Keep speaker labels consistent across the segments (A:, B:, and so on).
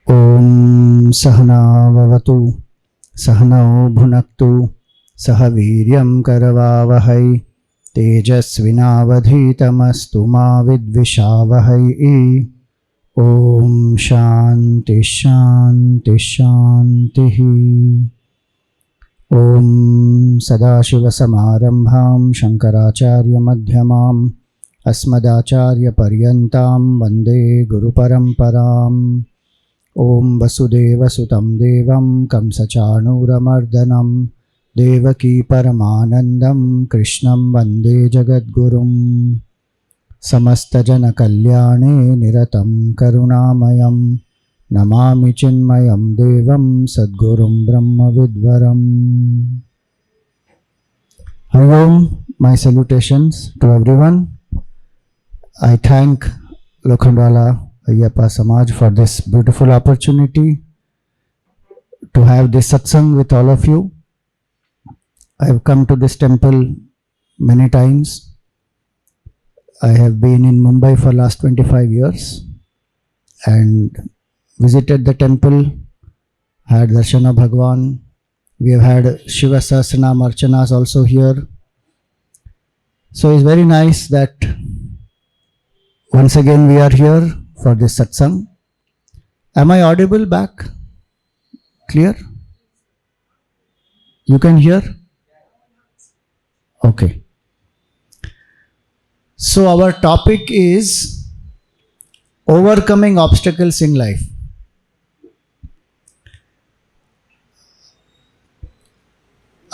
A: Om Sahana Vavatu Sahanao Bhunaktu Sahaviryam Karavavahai Tejasvinavadhitamastu ma vidvishavahai. Om Shanti Shanti Shanti. Om Sadashiva Samarambham Shankaracharya Madhyamam Asmadacharya Paryantam Vande Guru Paramparam. Om Vasudeva Sutam Devam Kamsachanuramardanam Devaki Paramanandam Krishnam Vande Jagadgurum. Samasta Jana Kalyane Niratam Karunamayam Namami Chinmayam Devam Sadgurum Brahma Vidvaram. Om, my salutations to everyone. I thank Lokhandwala Ayyappa Samaj for this beautiful opportunity to have this satsang with all of you. I have come to this temple many times. I have been in Mumbai for last 25 years and visited the temple, had Darshana Bhagwan. We have had Shiva Sahasranam Archanas also here. So it's very nice that once again we are here for this satsang. Am I audible back? Clear? You can hear? Okay. So our topic is overcoming obstacles in life.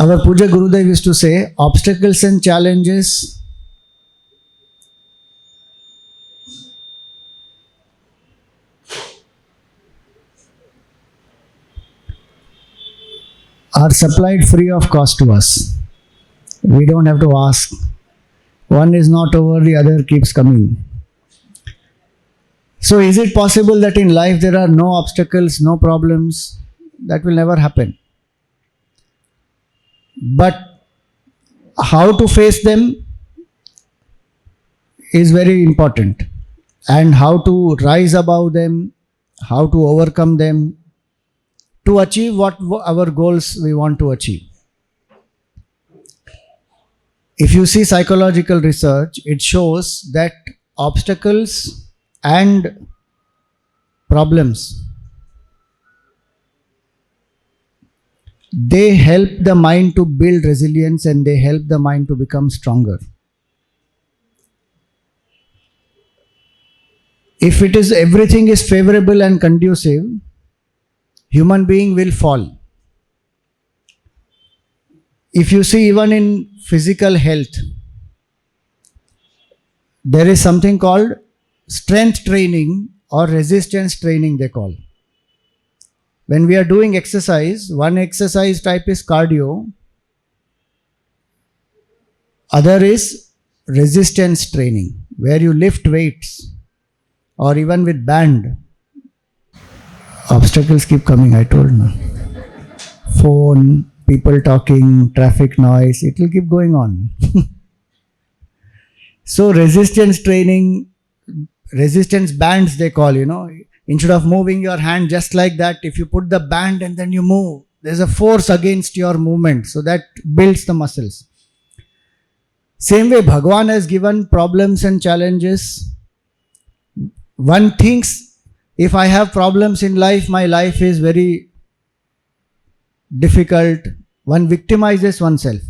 A: Our Puja Gurudev used to say, obstacles and challenges are supplied free of cost to us. We don't have to ask. One is not over, the other keeps coming. So is it possible that in life there are no obstacles, no problems? That will never happen. But how to face them is very important. And how to rise above them, how to overcome them, to achieve what our goals we want to achieve. If you see psychological research, it shows that obstacles and problems, they help the mind to build resilience and they help the mind to become stronger. If it is everything is favorable and conducive, human being will fall. If you see even in physical health, there is something called strength training or resistance training they call. When we are doing exercise, one exercise type is cardio, other is resistance training, where you lift weights or even with band. Obstacles keep coming, I told you. Phone, people talking, traffic noise, it will keep going on. So resistance training, resistance bands they call, instead of moving your hand just like that, if you put the band and then you move, there's a force against your movement, so that builds the muscles. Same way Bhagwan has given problems and challenges. One thinks, if I have problems in life, my life is very difficult. One victimizes oneself.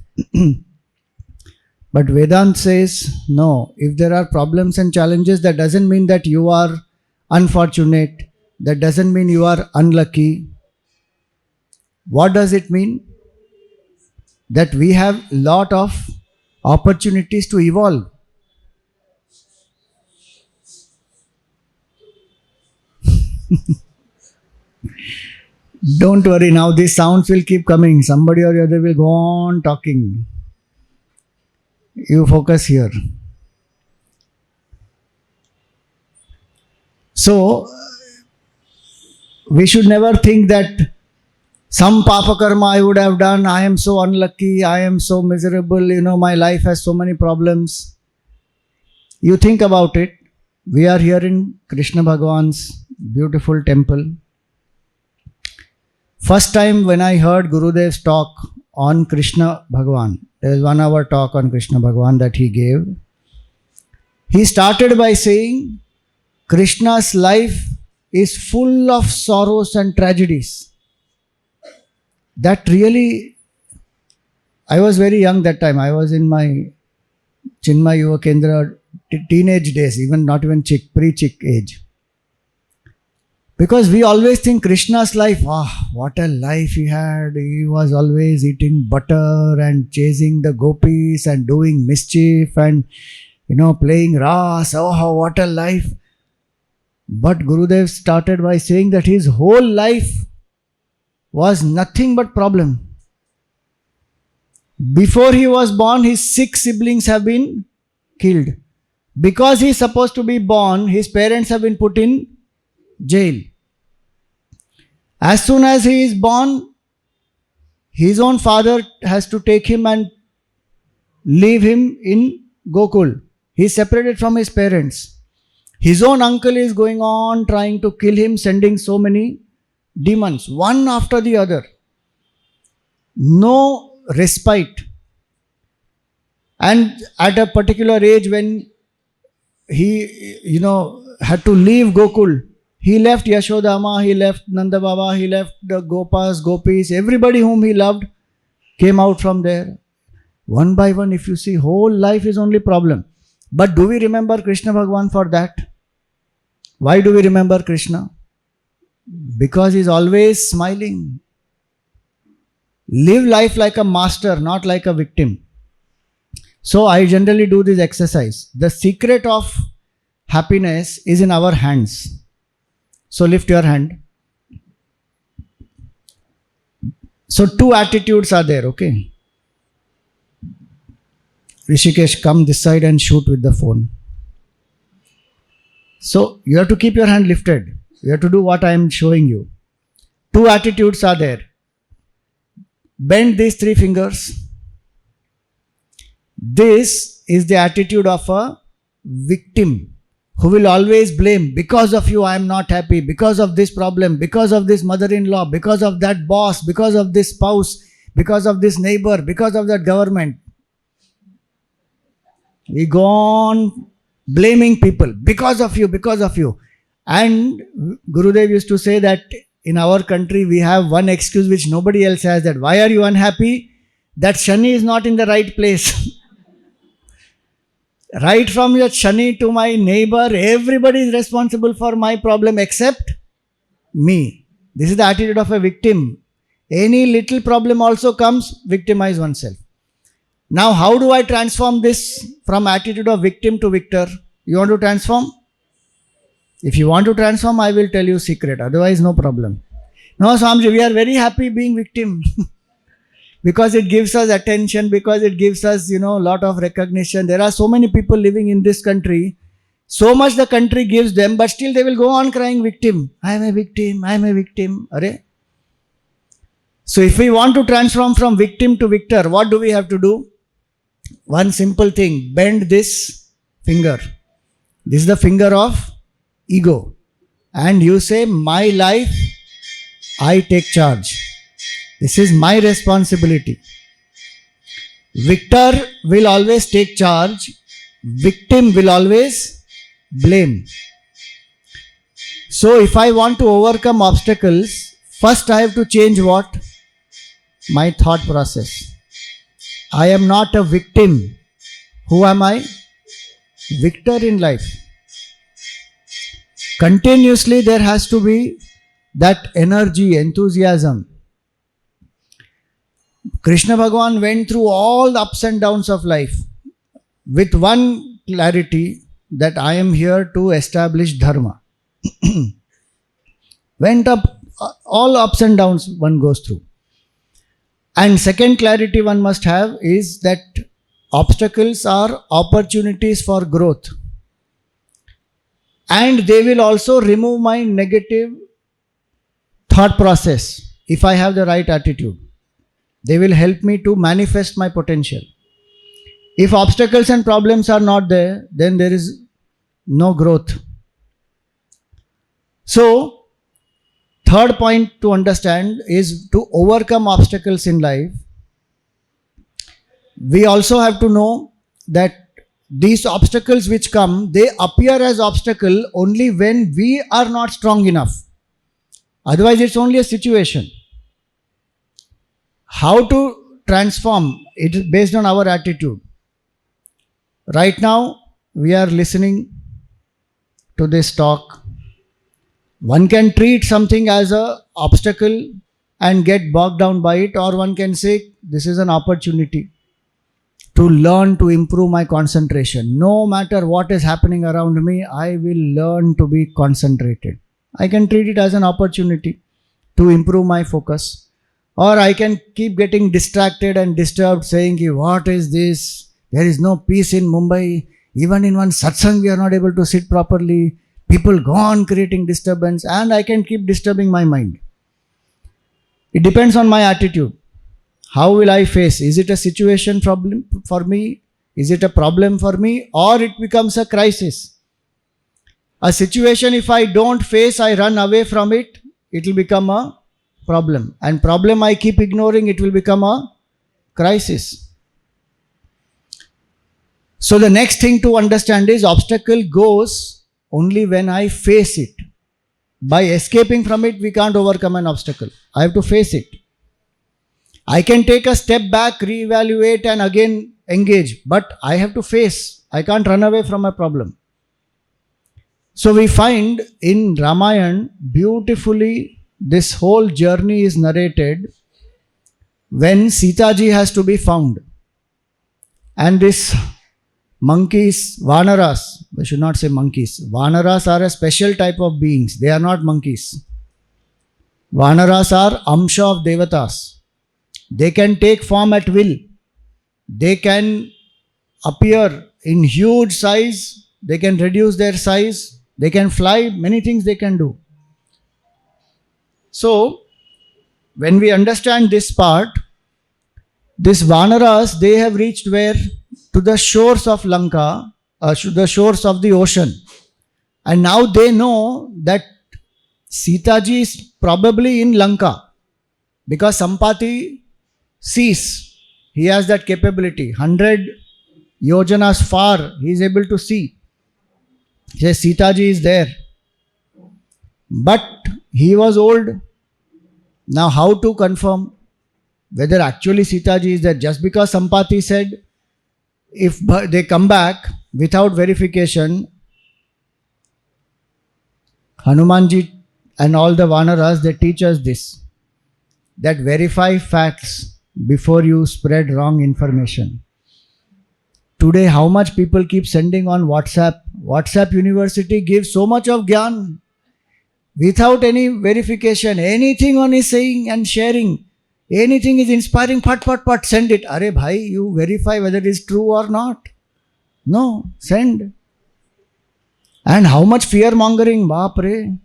A: But Vedanta says, no, if there are problems and challenges, that doesn't mean that you are unfortunate. That doesn't mean you are unlucky. What does it mean? That we have a lot of opportunities to evolve. Don't worry, now these sounds will keep coming. Somebody or the other will go on talking. You focus here. So, we should never think that some papa karma I would have done, I am so unlucky, I am so miserable, my life has so many problems. You think about it. We are here in Krishna Bhagwan's beautiful temple. First time when I heard Gurudev's talk on Krishna Bhagwan, there is 1 hour talk on Krishna Bhagwan that he gave. He started by saying, Krishna's life is full of sorrows and tragedies. That really, I was very young that time. I was in my Chinmaya Yuva Kendra teenage days, not even pre-chick age. Because we always think Krishna's life, what a life he had. He was always eating butter and chasing the gopis and doing mischief and, playing ras. What a life. But Gurudev started by saying that his whole life was nothing but problem. Before he was born, his 6 siblings have been killed. Because he is supposed to be born, his parents have been put in jail. As soon as he is born, his own father has to take him and leave him in Gokul. He is separated from his parents. His own uncle is going on trying to kill him, sending so many demons, one after the other. No respite. And at a particular age when he, had to leave Gokul, he left Yashodama, he left Nanda Baba, he left the Gopas, Gopis, everybody whom he loved came out from there. One by one, if you see, whole life is only problem. But do we remember Krishna Bhagwan for that? Why do we remember Krishna? Because he is always smiling. Live life like a master, not like a victim. So I generally do this exercise. The secret of happiness is in our hands. So lift your hand. So 2 attitudes are there, okay? Rishikesh, come this side and shoot with the phone. So you have to keep your hand lifted. You have to do what I am showing you. 2 attitudes are there. Bend these 3 fingers. This is the attitude of a victim who will always blame. Because of you I am not happy. Because of this problem. Because of this mother-in-law. Because of that boss. Because of this spouse. Because of this neighbor. Because of that government. We go on blaming people. Because of you. Because of you. And Gurudev used to say that in our country we have one excuse which nobody else has, that why are you unhappy? That Shani is not in the right place. Right from your Shani to my neighbor, everybody is responsible for my problem except me. This is the attitude of a victim. Any little problem also comes, victimize oneself. Now how do I transform this from attitude of victim to victor? You want to transform? If you want to transform, I will tell you secret. Otherwise, no problem. No, Swamiji, we are very happy being victim. Because it gives us attention, because it gives us, lot of recognition. There are so many people living in this country. So much the country gives them, but still they will go on crying victim. I am a victim, I am a victim. Arre? So if we want to transform from victim to victor, what do we have to do? One simple thing, bend this finger. This is the finger of ego. And you say, my life, I take charge. This is my responsibility. Victor will always take charge. Victim will always blame. So if I want to overcome obstacles, first I have to change what? My thought process. I am not a victim. Who am I? Victor in life. Continuously there has to be that energy, enthusiasm. Krishna Bhagwan went through all the ups and downs of life with one clarity, that I am here to establish dharma. Went up, all ups and downs one goes through. And second clarity one must have is that obstacles are opportunities for growth. And they will also remove my negative thought process if I have the right attitude. They will help me to manifest my potential. If obstacles and problems are not there, then there is no growth. So, third point to understand is to overcome obstacles in life. We also have to know that these obstacles which come, they appear as obstacle only when we are not strong enough. Otherwise, it's only a situation. How to transform it is based on our attitude. Right now, we are listening to this talk. One can treat something as an obstacle and get bogged down by it, or one can say, this is an opportunity to learn to improve my concentration. No matter what is happening around me, I will learn to be concentrated. I can treat it as an opportunity to improve my focus. Or I can keep getting distracted and disturbed, saying, what is this? There is no peace in Mumbai. Even in one satsang, we are not able to sit properly. People go on creating disturbance, and I can keep disturbing my mind. It depends on my attitude. How will I face? Is it a situation problem for me? Is it a problem for me? Or it becomes a crisis? A situation, if I don't face, I run away from it, it will become a problem. And problem I keep ignoring, it will become a crisis. So the next thing to understand is obstacle goes only when I face it. By escaping from it, we can't overcome an obstacle. I have to face it. I can take a step back, reevaluate, and again engage, but I have to face. I can't run away from a problem. So we find in Ramayana, beautifully, this whole journey is narrated when Sita ji has to be found. And this monkeys, Vanaras, we should not say monkeys. Vanaras are a special type of beings. They are not monkeys. Vanaras are Amsha of Devatas. They can take form at will. They can appear in huge size. They can reduce their size. They can fly. Many things they can do. So, when we understand this part, these Vanaras, they have reached where? To the shores of Lanka, to the shores of the ocean. And now they know that Sita ji is probably in Lanka, because Sampati sees. He has that capability. 100 yojanas far, he is able to see. He says, Sita ji is there. But he was old. Now how to confirm whether actually Sita ji is there? Just because Sampati said, if they come back without verification, Hanumanji and all the Vanaras, they teach us this, that verify facts before you spread wrong information. Today, how much people keep sending on WhatsApp? WhatsApp University gives so much of gyan without any verification. Anything one is saying and sharing, anything is inspiring, pat, send it. Arey bhai, you verify whether it is true or not. No, send. And how much fear mongering, baap re.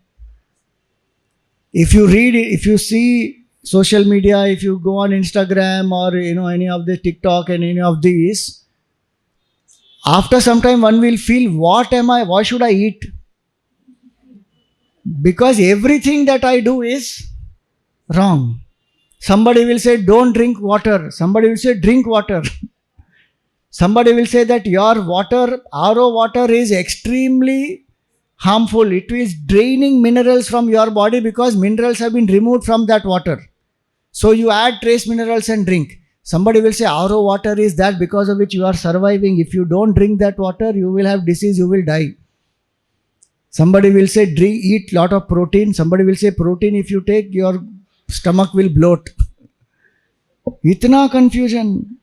A: If you read it, if you see social media, if you go on Instagram or any of the TikTok and any of these, after some time one will feel, what should I eat? Because everything that I do is wrong. Somebody will say, don't drink water. Somebody will say, drink water. Somebody will say that your water, RO water, is extremely harmful. It is draining minerals from your body because minerals have been removed from that water. So you add trace minerals and drink. Somebody will say, RO water is that because of which you are surviving. If you don't drink that water, you will have disease, you will die. Somebody will say, eat lot of protein. Somebody will say, protein if you take, your stomach will bloat. Itna confusion.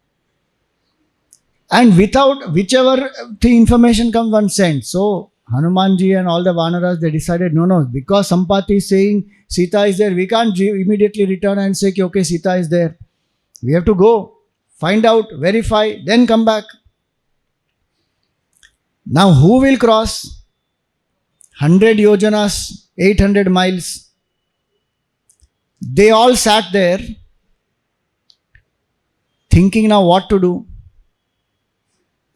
A: And without whichever the information comes, one sends. So Hanumanji and all the Vanaras, they decided, no, because Sampati is saying Sita is there, we can't immediately return and say, okay, Sita is there. We have to go, find out, verify, then come back. Now who will cross 100 yojanas, 800 miles? They all sat there thinking now what to do.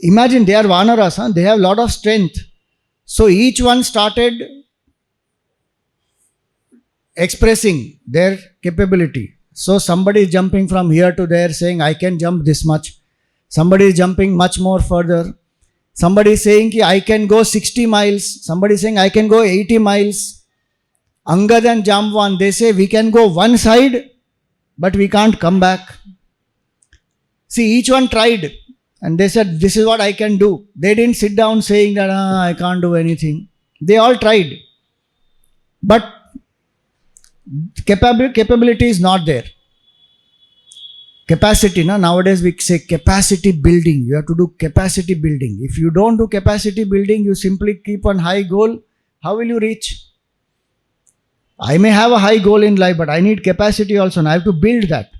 A: Imagine, they are Vanaras, they have a lot of strength. So each one started expressing their capability. So somebody is jumping from here to there saying, I can jump this much. Somebody is jumping much more further. Somebody is saying, I can go 60 miles. Somebody is saying, I can go 80 miles. Angad and Jamvan, they say, we can go one side, but we can't come back. See, each one tried. And they said, this is what I can do. They didn't sit down saying that, I can't do anything. They all tried. But capability is not there. Capacity, nowadays we say capacity building. You have to do capacity building. If you don't do capacity building, you simply keep on high goal. How will you reach? I may have a high goal in life, but I need capacity also. And I have to build that.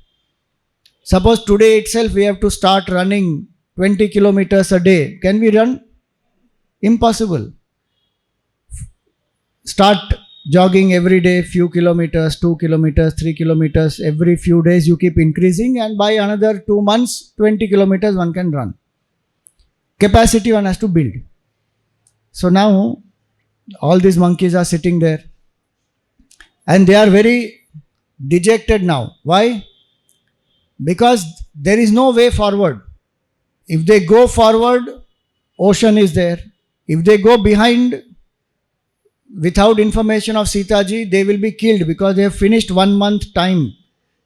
A: Suppose today itself we have to start running 20 kilometers a day. Can we run? Impossible. Start jogging every day, few kilometers, 2 kilometers, 3 kilometers. Every few days you keep increasing, and by another 2 months, 20 kilometers one can run. Capacity one has to build. So now all these monkeys are sitting there and they are very dejected now. Why? Because there is no way forward. If they go forward, ocean is there. If they go behind, without information of Sita ji, they will be killed because they have finished 1 month time.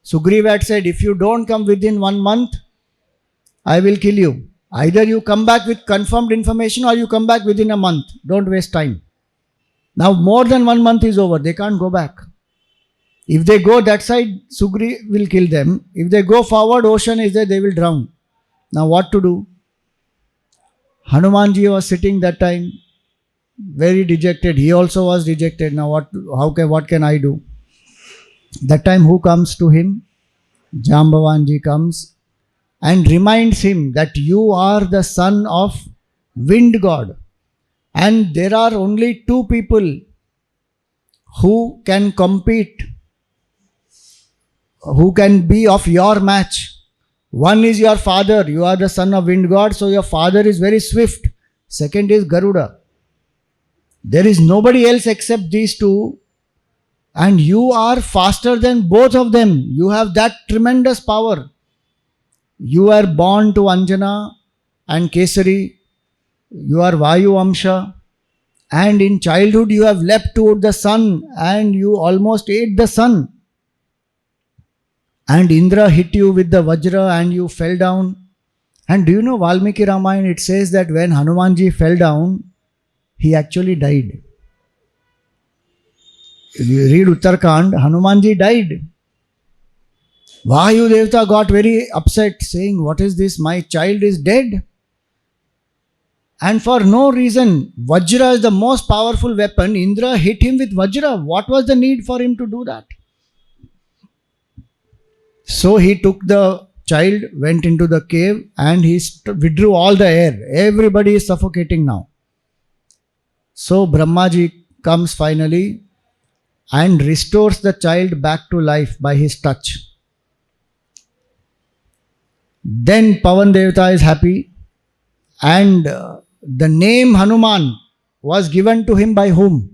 A: Sugriva had said, if you don't come within 1 month, I will kill you. Either you come back with confirmed information or you come back within a month. Don't waste time. Now more than 1 month is over. They can't go back. If they go that side, Sugri will kill them. If they go forward, ocean is there, they will drown. Now what to do? Hanumanji was sitting that time, very dejected. He also was dejected. Now what can I do? That time who comes to him? Jambavanji comes and reminds him that you are the son of wind god. And there are only 2 people who can compete, who can be of your match. One is your father. You are the son of wind god, so your father is very swift. Second is Garuda. There is nobody else except these 2, and you are faster than both of them. You have that tremendous power. You are born to Anjana and Kesari. You are Vayu Amsha, and in childhood you have leapt toward the sun and you almost ate the sun. And Indra hit you with the Vajra and you fell down. And do you know Valmiki Ramayana, it says that when Hanumanji fell down, he actually died. If you read Uttarkand, Hanumanji died. Vayu Devta got very upset saying, what is this? My child is dead. And for no reason, Vajra is the most powerful weapon. Indra hit him with Vajra. What was the need for him to do that? So he took the child, went into the cave and he withdrew all the air. Everybody is suffocating now. So Brahmaji comes finally and restores the child back to life by his touch. Then Pavan Devata is happy, and the name Hanuman was given to him by whom?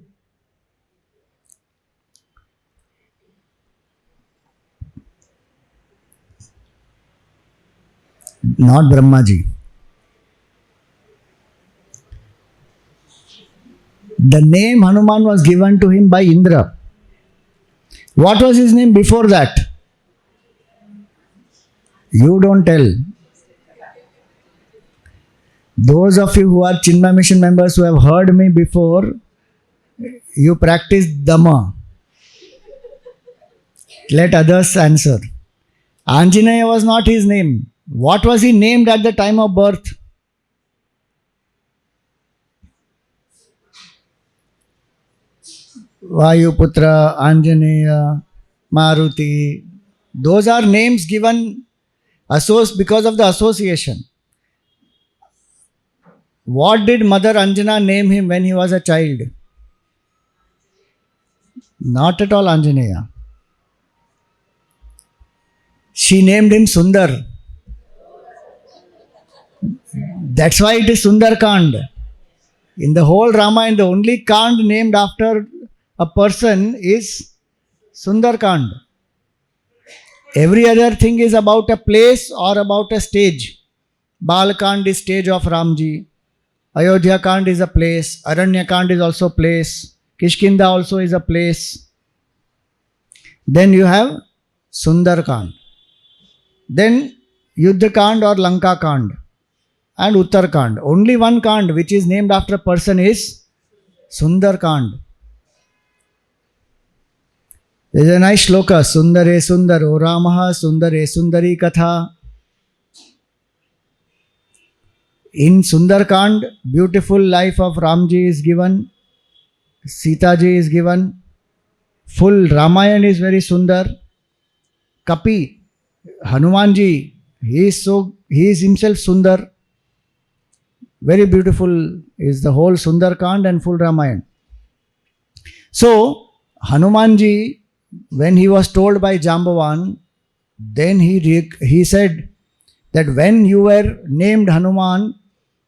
A: Not Brahmaji. The name Hanuman was given to him by Indra. What was his name before that? You don't tell. Those of you who are Chinmaya Mission members who have heard me before, you practice Dhamma. Let others answer. Anjaneya was not his name. What was he named at the time of birth? Vayuputra, Anjaneya, Maruti. Those are names given because of the association. What did Mother Anjana name him when he was a child? Not at all Anjaneya. She named him Sundar. That's why it is Sundar Kand. In the whole Ramayana, the only Kand named after a person is Sundarkand. Every other thing is about a place or about a stage. Balkand is stage of Ramji. Ayodhya Kand is a place. Aranya Kand is also place. Kishkinda also is a place. Then you have Sundar Kand. Then Yuddha Kand or Lanka Kand. And Uttar Kand. Only one Kand which is named after a person is Sundar Kand. There is a nice shloka. Sundare Sundaro Ramaha Sundare Sundari Katha. In Sundarkand, beautiful life of Ramji is given, Sitaji is given, full Ramayana is very sundar. Kapi, Hanumanji, he is himself sundar. Very beautiful is the whole Sundarkand and full Ramayana. So, Hanumanji, when he was told by Jambavan, then he said that when you were named Hanuman,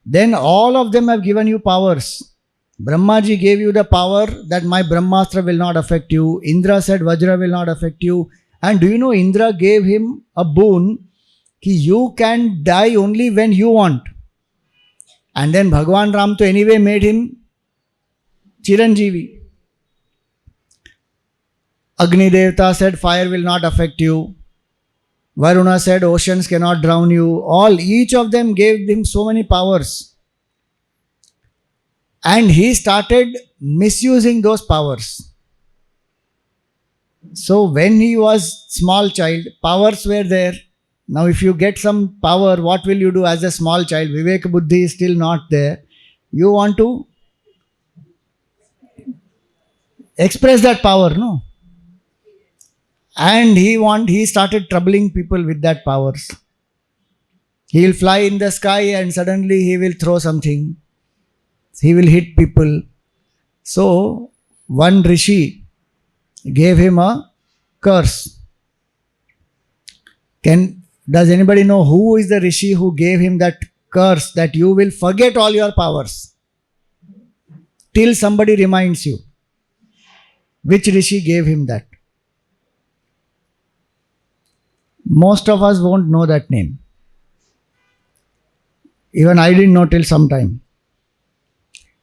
A: then all of them have given you powers. Brahmaji gave you the power that my Brahmastra will not affect you. Indra said Vajra will not affect you. And do you know Indra gave him a boon कि you can die only when you want. And then Bhagwan Ram to anyway made him Chiranjeevi. Agni Devta said fire will not affect you. Varuna said oceans cannot drown you. Each of them gave him so many powers. And he started misusing those powers. So when he was small child, powers were there. Now if you get some power, what will you do as a small child? Vivek Buddhi is still not there. You want to express that power, no? And he started troubling people with that powers. He will fly in the sky and suddenly he will throw something. He will hit people. So one rishi gave him a curse. Does anybody know who is the rishi who gave him that curse that you will forget all your powers till somebody reminds you? Which rishi gave him that? Most of us won't know that name. Even I didn't know till some time.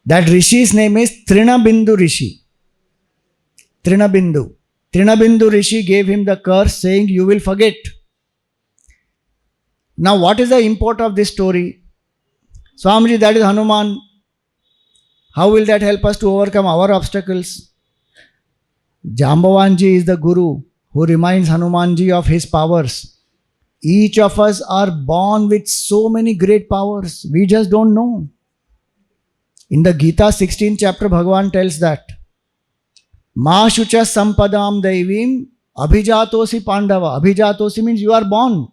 A: That rishi's name is Trinabindu Rishi. Trinabindu. Trinabindu Rishi gave him the curse saying, you will forget. Now what is the import of this story? Swamiji, that is Hanuman. How will that help us to overcome our obstacles? Jambavanji is the Guru who reminds Hanumanji of his powers. Each of us are born with so many great powers. We just don't know. In the Gita 16th chapter, Bhagavan tells that Ma shucha sampadam daivim abhijatosi pandava. Abhijatosi means you are born.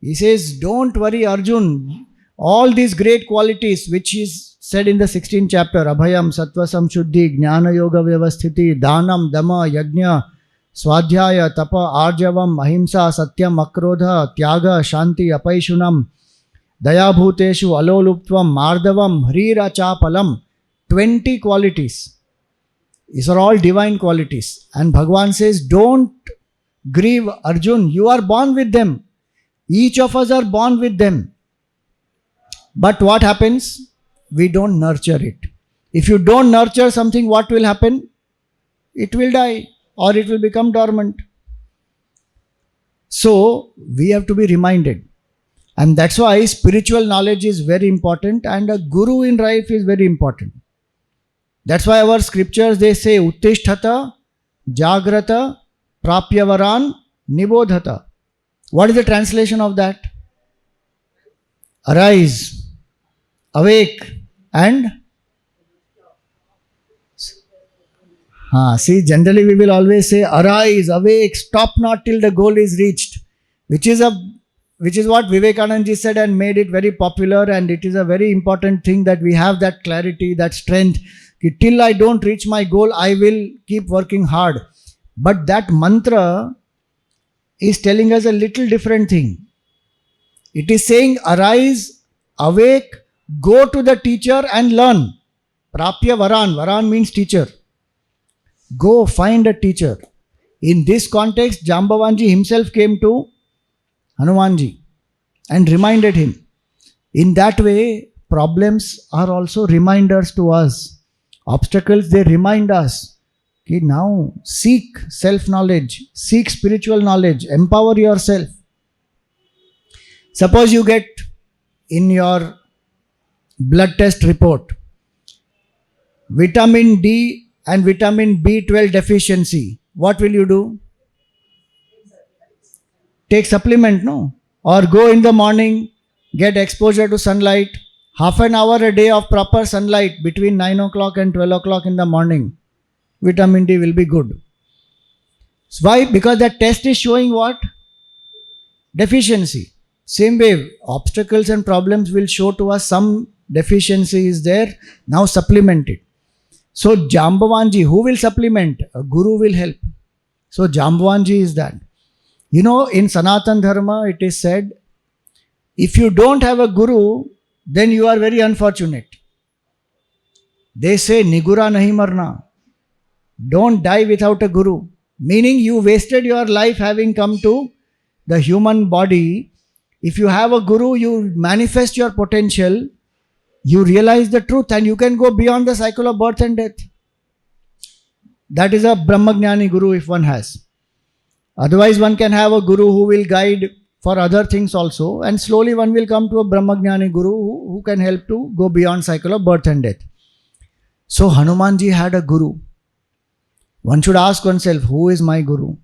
A: He says, don't worry Arjun. All these great qualities which is said in the 16th chapter, Abhayam, Sattvasam, Shuddhi, Jnana Yoga Vyavasthiti, Dhanam, Dhamma, Yajna, Swadhyaya, Tapa, Arjavam, Ahimsa, Satyam, Akrodha, Tyaga, Shanti, Apaishunam, Dayabhuteshu, Aloluptvam, Mardavam, Hrira Chapalam. 20 qualities. These are all divine qualities. And Bhagavan says, don't grieve Arjun, you are born with them. Each of us are born with them. But what happens? We don't nurture it. If you don't nurture something, what will happen? It will die or it will become dormant. So, we have to be reminded. And that's why spiritual knowledge is very important and a guru in life is very important. That's why our scriptures, they say, Uttisthata, Jagrata, Prapyavaran, Nibodhata. What is the translation of that? Arise, awake and see, generally we will always say arise, awake, stop not till the goal is reached, which is what Vivekananda ji said and made it very popular, and it is a very important thing that we have that clarity, that strength. Till I don't reach my goal, I will keep working hard. But that mantra is telling us a little different thing. It is saying arise, awake, go to the teacher and learn. Prapya Varan. Varan means teacher. Go find a teacher. In this context, Jambavanji himself came to Hanumanji and reminded him. In that way, problems are also reminders to us. Obstacles, they remind us. Okay, now seek self-knowledge, seek spiritual knowledge, empower yourself. Suppose you get in your blood test report vitamin D and vitamin B12 deficiency. What will you do? Take supplement, no? Or go in the morning, get exposure to sunlight, half an hour a day of proper sunlight between 9 o'clock and 12 o'clock in the morning. Vitamin D will be good. So why? Because that test is showing what? Deficiency. Same way, obstacles and problems will show to us some deficiency is there. Now supplement it. So Jambavanji, who will supplement? A guru will help. So Jambavanji is that. You know, in Sanatan Dharma, it is said, if you don't have a guru, then you are very unfortunate. They say, Nigura nahi marna. Don't die without a guru. Meaning you wasted your life having come to the human body. If you have a guru, you manifest your potential, you realize the truth, and you can go beyond the cycle of birth and death. That is a Brahmagnani guru if one has. Otherwise, one can have a guru who will guide for other things also, and slowly one will come to a Brahmagnani guru who can help to go beyond cycle of birth and death. So Hanumanji had a guru. One should ask oneself, who is my guru?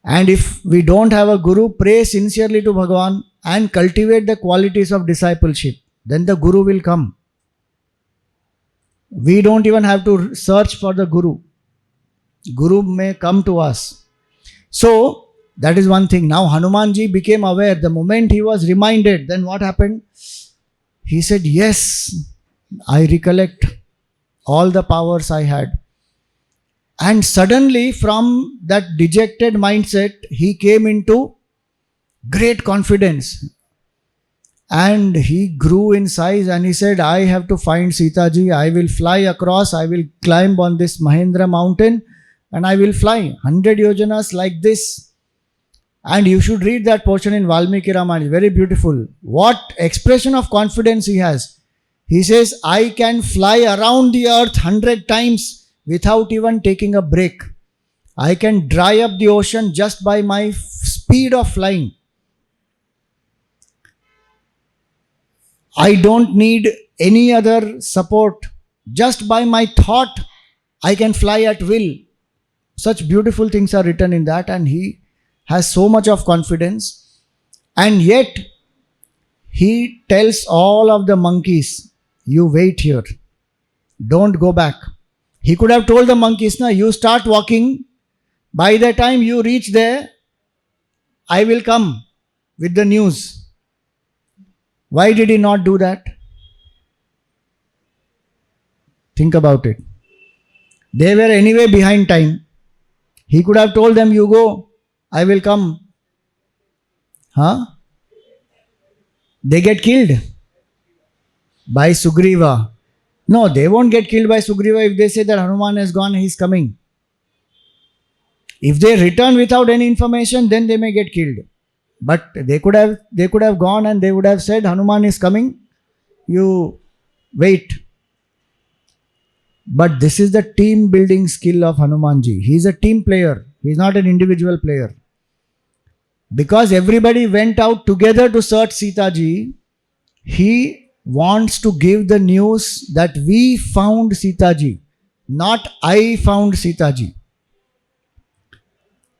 A: And if we don't have a guru, pray sincerely to Bhagavan and cultivate the qualities of discipleship. Then the guru will come. We don't even have to search for the guru. Guru may come to us. So that is one thing. Now Hanumanji became aware. The moment he was reminded, then what happened? He said, yes, I recollect all the powers I had. And suddenly from that dejected mindset, he came into great confidence. And he grew in size and he said, I have to find Sita ji. I will fly across. I will climb on this Mahendra mountain and I will fly 100 yojanas like this. And you should read that portion in Valmiki Ramayana. It's very beautiful. What expression of confidence he has. He says, I can fly around the earth 100 times without even taking a break. I can dry up the ocean just by my speed of flying. I don't need any other support. Just by my thought, I can fly at will. Such beautiful things are written in that, and he has so much of confidence. And yet, he tells all of the monkeys, you wait here. Don't go back. He could have told the monkeys, no, you start walking. By the time you reach there, I will come with the news. Why did he not do that? Think about it. They were anyway behind time. He could have told them, you go, I will come. Huh? They get killed by Sugriva. No, they won't get killed by Sugriva if they say that Hanuman has gone, he is coming. If they return without any information, then they may get killed. But they could have gone and they would have said, Hanuman is coming, you wait. But this is the team building skill of Hanumanji. He is a team player. He is not an individual player. Because everybody went out together to search Sita ji, he wants to give the news that we found Sita ji, not I found Sita ji.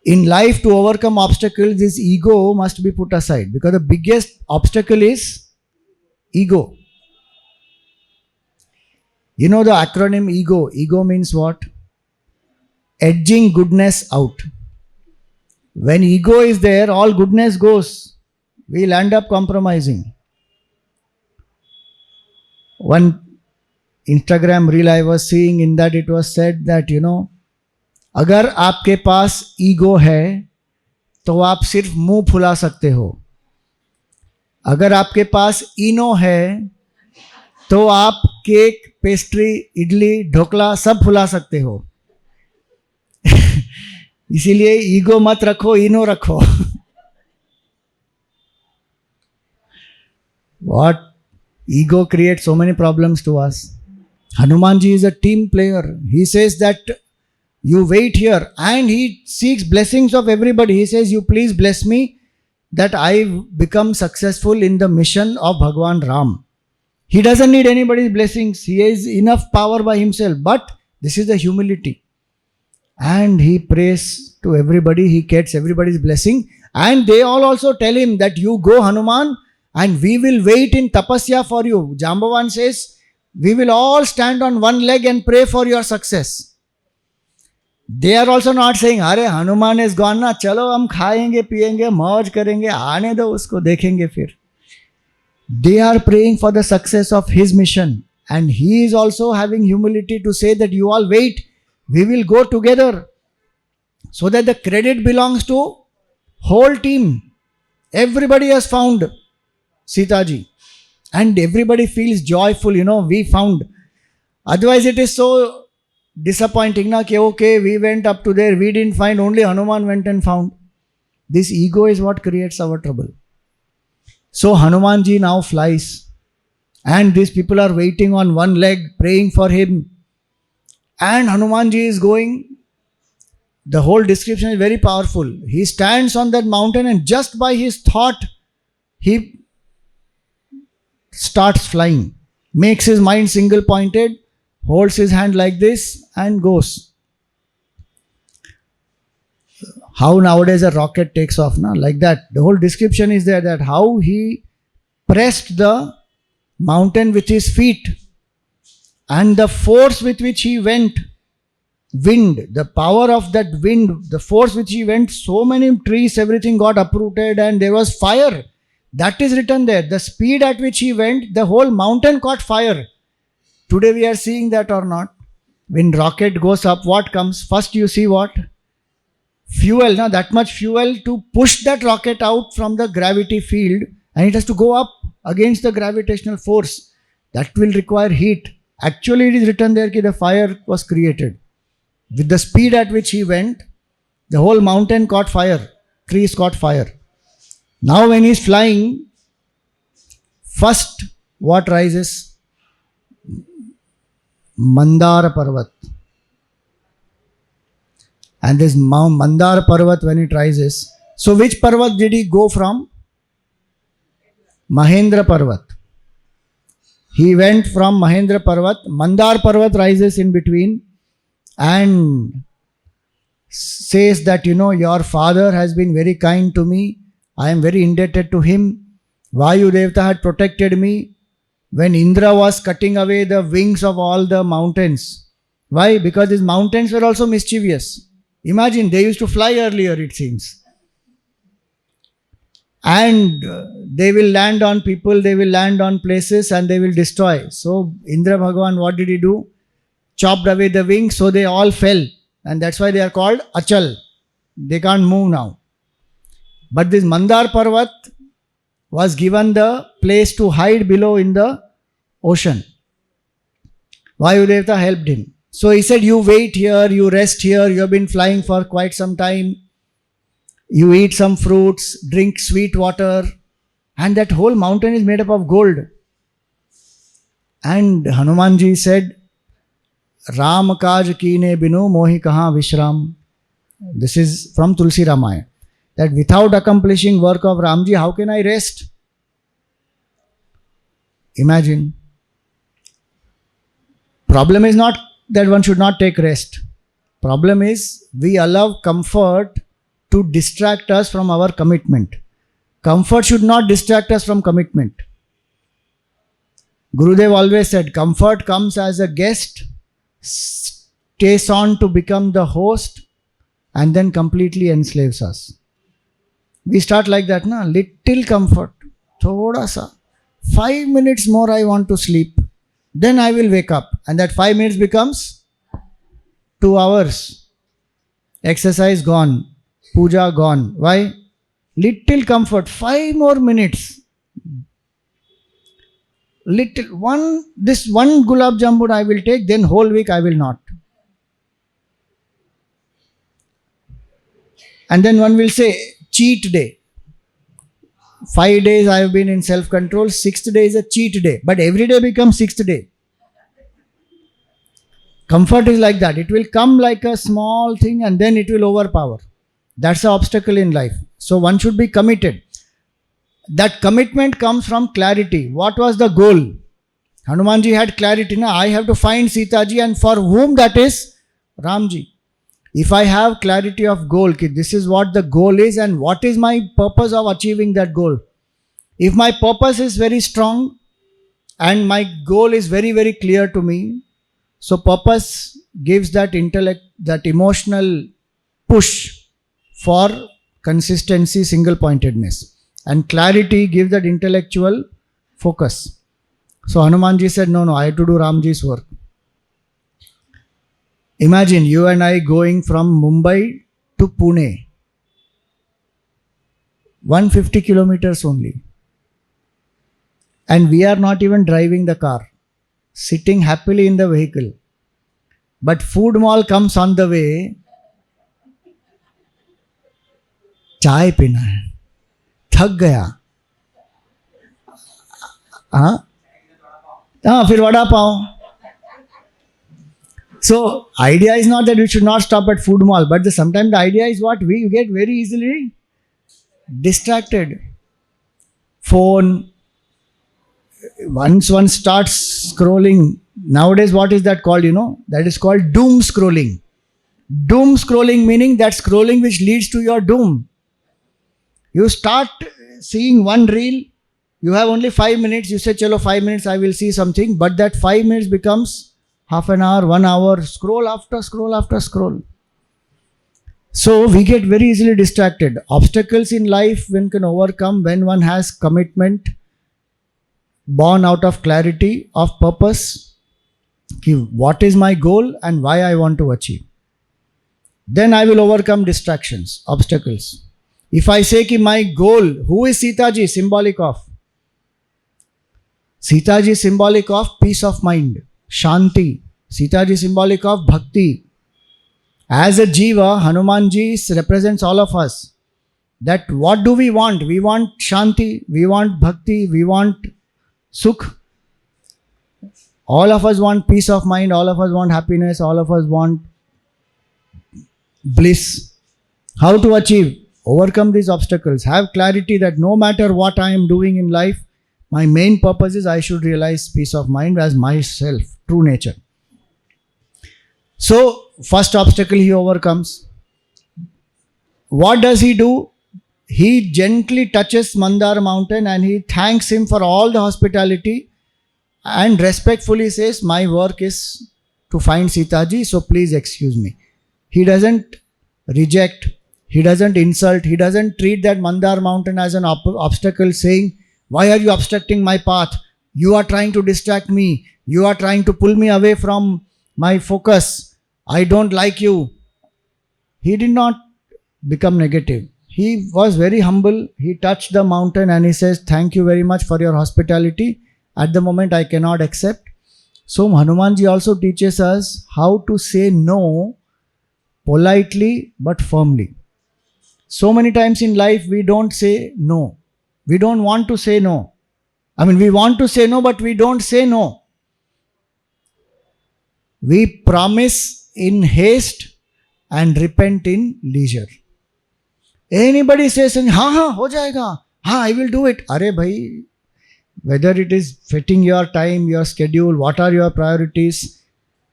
A: In life, to overcome obstacles, this ego must be put aside, because the biggest obstacle is ego. You know the acronym ego. Ego means what? Edging goodness out. When ego is there, all goodness goes. We'll end up compromising. One Instagram reel I was seeing, in that it was said that, you know, अगर आपके पास ego है तो आप सिर्फ मुंह फुला सकते हो. अगर आपके पास इनो है तो आप केक, पेस्ट्री, इडली, ढोकला सब फुला सकते हो. इसीलिए ईगो मत रखो, इनो रखो. What? Ego creates so many problems to us. Hanumanji is a team player. He says that you wait here, and he seeks blessings of everybody. He says, you please bless me that I become successful in the mission of Bhagwan Ram. He doesn't need anybody's blessings. He has enough power by himself. But this is the humility. And he prays to everybody. He gets everybody's blessing. And they all also tell him that you go, Hanuman, and we will wait in tapasya for you. Jambavan says, we will all stand on one leg and pray for your success. They are also not saying, अरे Hanuman is gone ना, चलो हम खाएंगे पिएंगे मौज करेंगे, आने दो उसको, देखेंगे फिर. They are praying for the success of his mission, and he is also having humility to say that you all wait, we will go together, so that the credit belongs to whole team. Everybody has found Sita ji, and everybody feels joyful, we found. Otherwise it is so disappointing na, कि okay, we went up to there, we didn't find, only Hanuman went and found. This ego is what creates our trouble. So Hanuman ji now flies, and these people are waiting on one leg, praying for him. And Hanuman ji is going. The whole description is very powerful. He stands on that mountain, and just by his thought, he starts flying, makes his mind single pointed, holds his hand like this and goes. How nowadays a rocket takes off, na? Like that. The whole description is there, that how he pressed the mountain with his feet, and the force with which he went, wind, the power of that wind, the force which he went, so many trees, everything got uprooted, and there was fire. That is written there. The speed at which he went, the whole mountain caught fire. Today we are seeing that or not? When rocket goes up, what comes? First you see what? Fuel, now that much fuel to push that rocket out from the gravity field, and it has to go up against the gravitational force. That will require heat. Actually it is written there that the fire was created. With the speed at which he went, the whole mountain caught fire. Trees caught fire. Now when he is flying, first what rises? Mandara Parvat. And this Mandara Parvat, when it rises, so which Parvat did he go from? Mahendra Parvat. He went from Mahendra Parvat. Mandar Parvat rises in between and says that, your father has been very kind to me. I am very indebted to him. Vayu Devata had protected me when Indra was cutting away the wings of all the mountains. Why? Because these mountains were also mischievous. Imagine, they used to fly earlier, it seems. And they will land on people, they will land on places, and they will destroy. So Indra Bhagavan, what did he do? Chopped away the wings, so they all fell. And that's why they are called Achal. They can't move now. But this Mandar Parvat was given the place to hide below in the ocean. Vayudevata helped him. So he said, you wait here, you rest here, you have been flying for quite some time. You eat some fruits, drink sweet water, and that whole mountain is made up of gold. And Hanumanji said, Ram kaj kine binu mohi kaha vishram. This is from Tulsi Ramayana. That without accomplishing work of Ramji, how can I rest? Imagine. Problem is not that one should not take rest. Problem is we allow comfort to distract us from our commitment. Comfort should not distract us from commitment. Gurudev always said, comfort comes as a guest, stays on to become the host, and then completely enslaves us. We start like that, na? Little comfort, thoda sa. 5 minutes more I want to sleep, then I will wake up, and that 5 minutes becomes 2 hours. Exercise gone, puja gone. Why? Little comfort, 5 more minutes. This one gulab jamun I will take, then whole week I will not. And then one will say, cheat day. 5 days I have been in self-control, 6th day is a cheat day. But every day becomes 6th day. Comfort is like that. It will come like a small thing and then it will overpower. That's the obstacle in life. So one should be committed. That commitment comes from clarity. What was the goal? Hanumanji had clarity. Na? I have to find Sitaji, and for whom that is? Ramji. If I have clarity of goal, this is what the goal is and what is my purpose of achieving that goal. If my purpose is very strong and my goal is very, very clear to me, so purpose gives that intellect, that emotional push for consistency, single pointedness. And clarity gives that intellectual focus. So Hanumanji said, no, I have to do Ramji's work. Imagine you and I going from Mumbai to Pune. 150 kilometers only. And we are not even driving the car. Sitting happily in the vehicle. But food mall comes on the way. चाय पीना है, थक गया, फिर vada pav. So idea is not that we should not stop at food mall, but sometimes the idea is what we get very easily distracted. Phone. Once one starts scrolling, nowadays what is that called, That is called doom scrolling. Doom scrolling meaning that scrolling which leads to your doom. You start seeing one reel, you have only 5 minutes, you say, chalo 5 minutes I will see something, but that 5 minutes becomes half an hour, 1 hour, scroll after scroll after scroll. So we get very easily distracted. Obstacles in life one can overcome when one has commitment, born out of clarity of purpose. What is my goal and why I want to achieve? Then I will overcome distractions, obstacles. If I say ki my goal, who is Sitaji symbolic of? Sitaji is symbolic of peace of mind, Shanti. Sitaji is symbolic of Bhakti. As a Jiva, Hanumanji represents all of us. That what do we want? We want Shanti, we want Bhakti, we want Sukh. All of us want peace of mind, all of us want happiness, all of us want bliss. How to achieve? Overcome these obstacles. Have clarity that no matter what I am doing in life, my main purpose is I should realize peace of mind as myself, true nature. So, first obstacle he overcomes. What does he do? He gently touches Mandar mountain and he thanks him for all the hospitality and respectfully says, my work is to find Sitaji, so please excuse me. He doesn't reject, he doesn't insult, he doesn't treat that Mandar mountain as an obstacle saying, why are you obstructing my path? You are trying to distract me. You are trying to pull me away from my focus. I don't like you. He did not become negative. He was very humble. He touched the mountain and he says, thank you very much for your hospitality. At the moment I cannot accept. So Hanumanji also teaches us how to say no politely but firmly. So many times in life we don't say no. We don't want to say no. We want to say no, but we don't say no. We promise in haste and repent in leisure. Anybody says, ho jayega, I will do it. Arey bhai, whether it is fitting your time, your schedule, what are your priorities,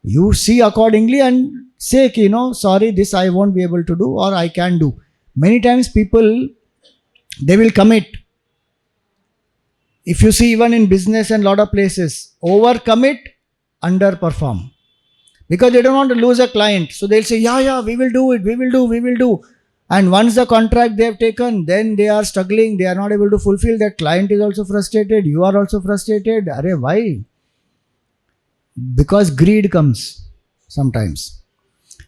A: you see accordingly and say, sorry, this I won't be able to do or I can do. Many times people, they will commit. If you see even in business and lot of places, overcommit, underperform. Because they don't want to lose a client. So they'll say, we will do it, we will do. And once the contract they have taken, then they are struggling, they are not able to fulfill. That client is also frustrated, you are also frustrated. Arey, why? Because greed comes sometimes.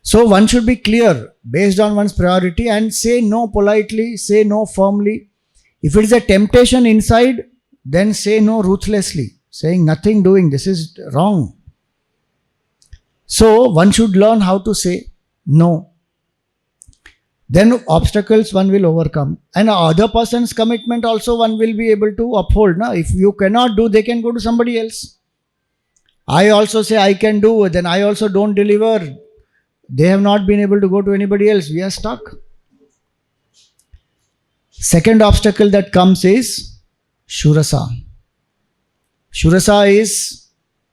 A: So one should be clear based on one's priority and say no politely, say no firmly. If it is a temptation inside, then say no ruthlessly, saying nothing doing, this is wrong. So one should learn how to say no. Then obstacles one will overcome. And other person's commitment also one will be able to uphold. Na? If you cannot do, they can go to somebody else. I also say I can do, then I also don't deliver. They have not been able to go to anybody else. We are stuck. Second obstacle that comes is Shurasa. Shurasa is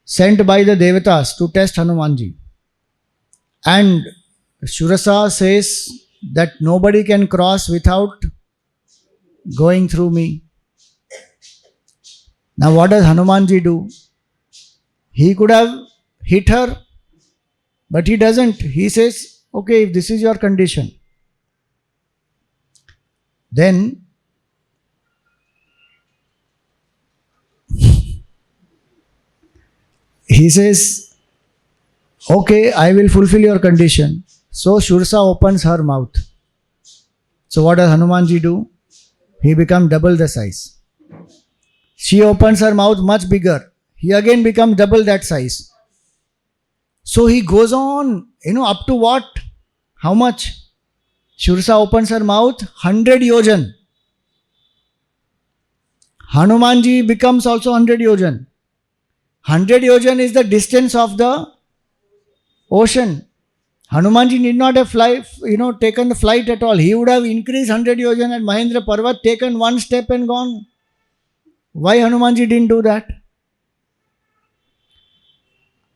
A: sent by the Devatas to test Hanumanji. And Shurasa says that nobody can cross without going through me. Now what does Hanumanji do? He could have hit her, but he doesn't. He says, okay, if this is your condition, then he says, okay, I will fulfill your condition. So Shursa opens her mouth. So what does Hanumanji do? He becomes double the size. She opens her mouth much bigger. He again becomes double that size. So he goes on, up to what? How much? Shursa opens her mouth, 100 yojan. Hanumanji becomes also 100 yojan. 100 yojan is the distance of the ocean. Hanumanji need not have taken the flight at all. He would have increased 100 yojan at Mahendra Parvat, taken one step and gone. Why Hanumanji didn't do that?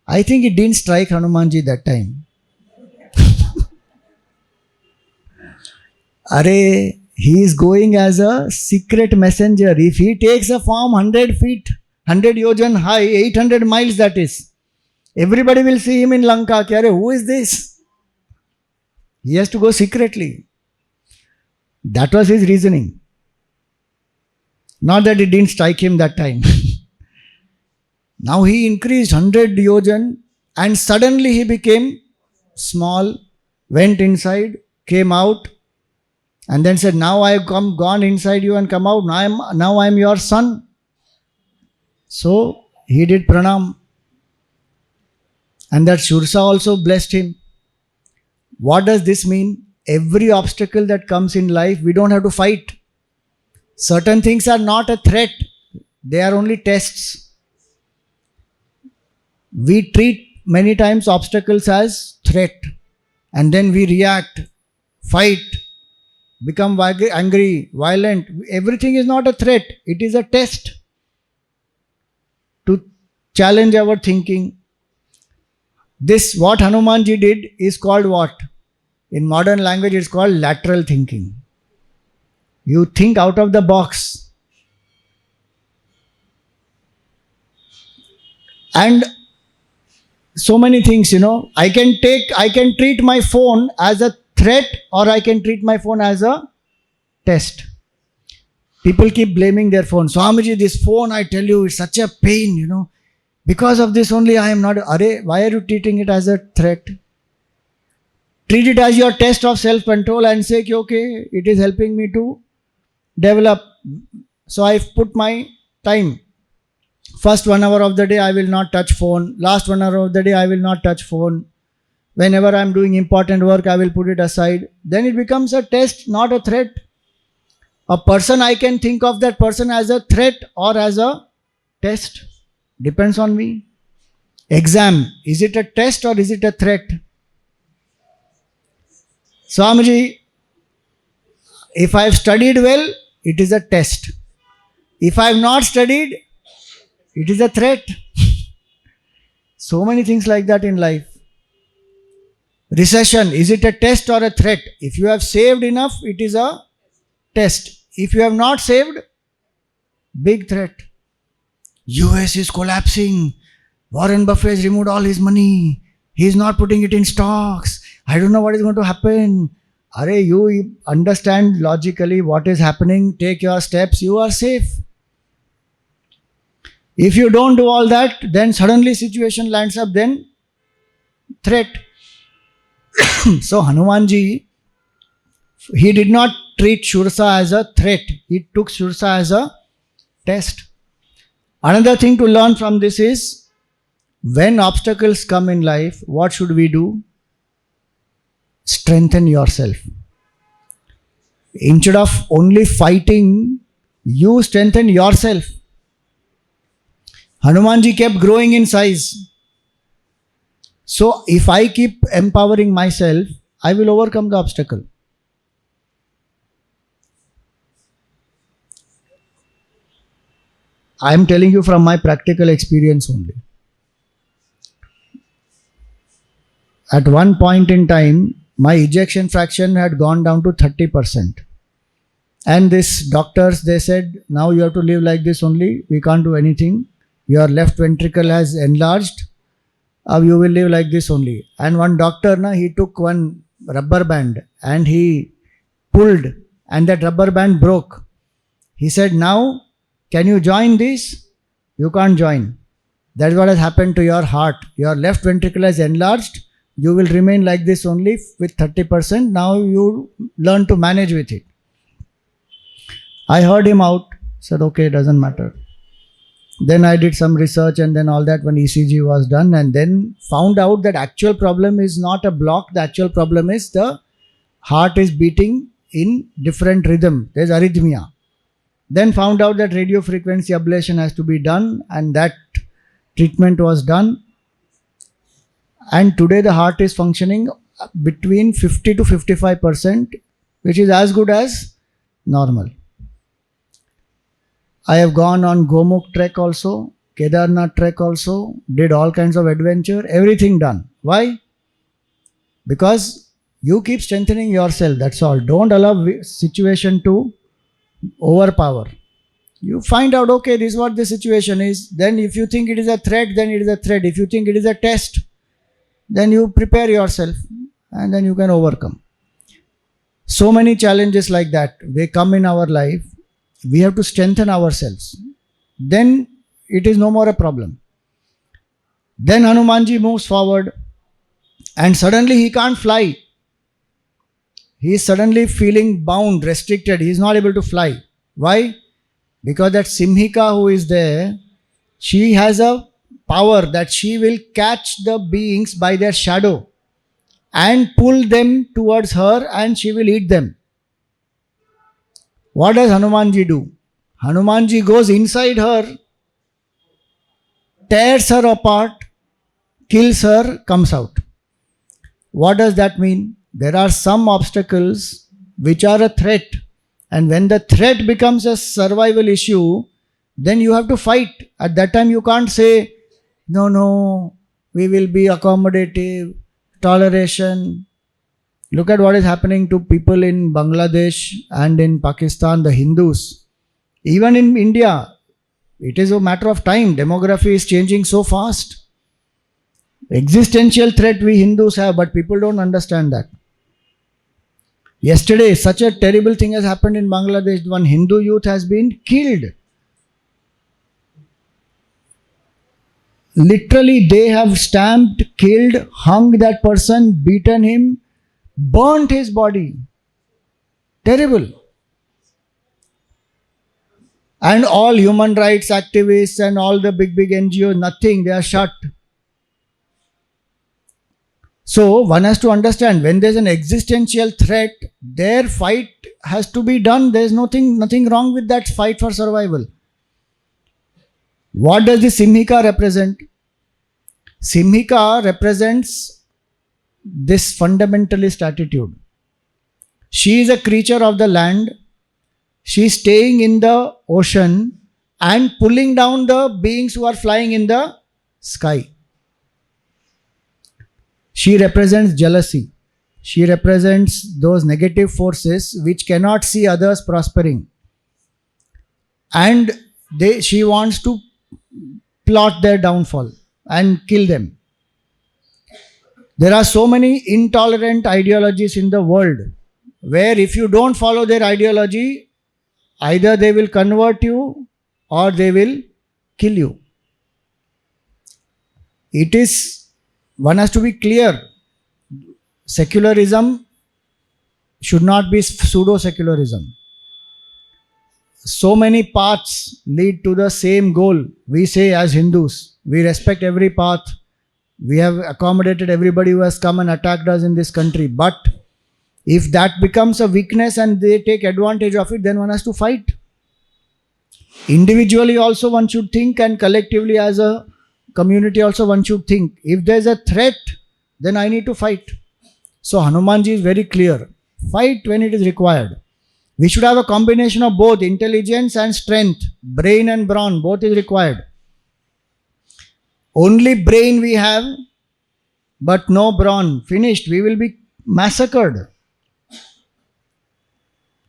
A: I think it didn't strike Hanumanji that time. He is going as a secret messenger. If he takes a form 100 feet, 100 yojan high, 800 miles that is, everybody will see him in Lanka. Who is this? He has to go secretly. That was his reasoning. Not that it didn't strike him that time. Now he increased 100 yojan and suddenly he became small, went inside, came out, and then said, now I have gone inside you and come out. Now I am your son. So he did pranam. And that Shursa also blessed him. What does this mean? Every obstacle that comes in life, we don't have to fight. Certain things are not a threat. They are only tests. We treat many times obstacles as threat. And then we react, fight, become angry, violent. Everything is not a threat. It is a test to challenge our thinking. This, what Hanumanji did, is called what? In modern language, it's called lateral thinking. You think out of the box. And so many things, I can treat my phone as a threat or I can treat my phone as a test. People keep blaming their phone. Swamiji, this phone, I tell you, it's such a pain, Because of this only I am not. Why are you treating it as a threat? Treat it as your test of self-control and say, okay, it is helping me to develop. So I put my time. First 1 hour of the day I will not touch phone. Last 1 hour of the day I will not touch phone. Whenever I am doing important work, I will put it aside. Then it becomes a test, not a threat. A person, I can think of that person as a threat or as a test. Depends on me. Exam, is it a test or is it a threat? Swamiji, if I have studied well, it is a test. If I have not studied, it is a threat. So many things like that in life. Recession, is it a test or a threat? If you have saved enough, it is a test. If you have not saved, big threat. US is collapsing. Warren Buffett has removed all his money. He is not putting it in stocks. I don't know what is going to happen. You understand logically what is happening. Take your steps. You are safe. If you don't do all that, then suddenly situation lands up, then threat. So Hanumanji, he did not treat Shursa as a threat. He took Shursa as a test. Another thing to learn from this is, when obstacles come in life, what should we do? Strengthen yourself. Instead of only fighting, you strengthen yourself. Hanumanji kept growing in size. So if I keep empowering myself, I will overcome the obstacle. I am telling you from my practical experience only. At one point in time, my ejection fraction had gone down to 30%. And this doctors, they said, now you have to live like this only. We can't do anything. Your left ventricle has enlarged. You will live like this only. And one doctor, he took one rubber band and he pulled, and that rubber band broke. He said, now can you join this? You can't join. That's what has happened to your heart. Your left ventricle has enlarged. You will remain like this only with 30%. Now you learn to manage with it. I heard him out, said, okay, doesn't matter. Then I did some research and then all that when ECG was done, and then found out that actual problem is not a block. The actual problem is the heart is beating in different rhythm. There's arrhythmia. Then found out that radio frequency ablation has to be done, and that treatment was done. And today the heart is functioning between 50 to 55%, which is as good as normal. I have gone on Gomukh trek also, Kedarnath trek also, did all kinds of adventure, everything done. Why? Because you keep strengthening yourself, that's all. Don't allow situation to overpower. You find out, okay, this is what the situation is. Then if you think it is a threat, then it is a threat. If you think it is a test, then you prepare yourself and then you can overcome. So many challenges like that, they come in our life. We have to strengthen ourselves. Then it is no more a problem. Then Hanumanji moves forward and suddenly he can't fly. He is suddenly feeling bound, restricted. He is not able to fly. Why? Because that Simhika who is there, she has a power that she will catch the beings by their shadow and pull them towards her, and she will eat them. What does Hanumanji do? Hanumanji goes inside her, tears her apart, kills her, comes out. What does that mean? There are some obstacles which are a threat, and when the threat becomes a survival issue, then you have to fight. At that time you can't say, no, we will be accommodative, toleration. Look at what is happening to people in Bangladesh and in Pakistan, the Hindus. Even in India, it is a matter of time. Demography is changing so fast. Existential threat we Hindus have, but people don't understand that. Yesterday, such a terrible thing has happened in Bangladesh. One Hindu youth has been killed. Literally, they have stamped, killed, hung that person, beaten him, burnt his body. Terrible. And all human rights activists and all the big NGOs, nothing, they are shut. So one has to understand, when there is an existential threat, their fight has to be done. There is nothing wrong with that fight for survival. What does the Simhika represent? Simhika represents this fundamentalist attitude. She is a creature of the land. She is staying in the ocean and pulling down the beings who are flying in the sky. She represents jealousy. She represents those negative forces which cannot see others prospering. And she wants to plot their downfall and kill them. There are so many intolerant ideologies in the world where if you don't follow their ideology, either they will convert you or they will kill you. One has to be clear. Secularism should not be pseudo-secularism. So many paths lead to the same goal. We say as Hindus, we respect every path. We have accommodated everybody who has come and attacked us in this country. But If that becomes a weakness and they take advantage of it, then one has to fight. Individually also one should think, and collectively as a community also one should think. If there is a threat, then I need to fight. So Hanumanji is very clear. Fight when it is required. We should have a combination of both intelligence and strength. Brain and brawn, both is required. Only brain we have, but no brawn. Finished. We will be massacred.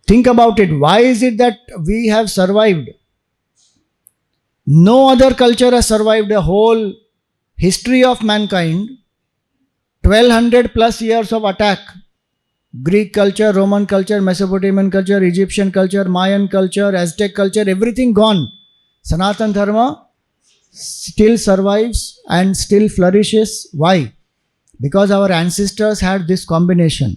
A: Think about it. Why is it that we have survived? No other culture has survived a whole history of mankind. 1200 plus years of attack. Greek culture, Roman culture, Mesopotamian culture, Egyptian culture, Mayan culture, Aztec culture, everything gone. Sanatana Dharma still survives and still flourishes. Why? Because our ancestors had this combination.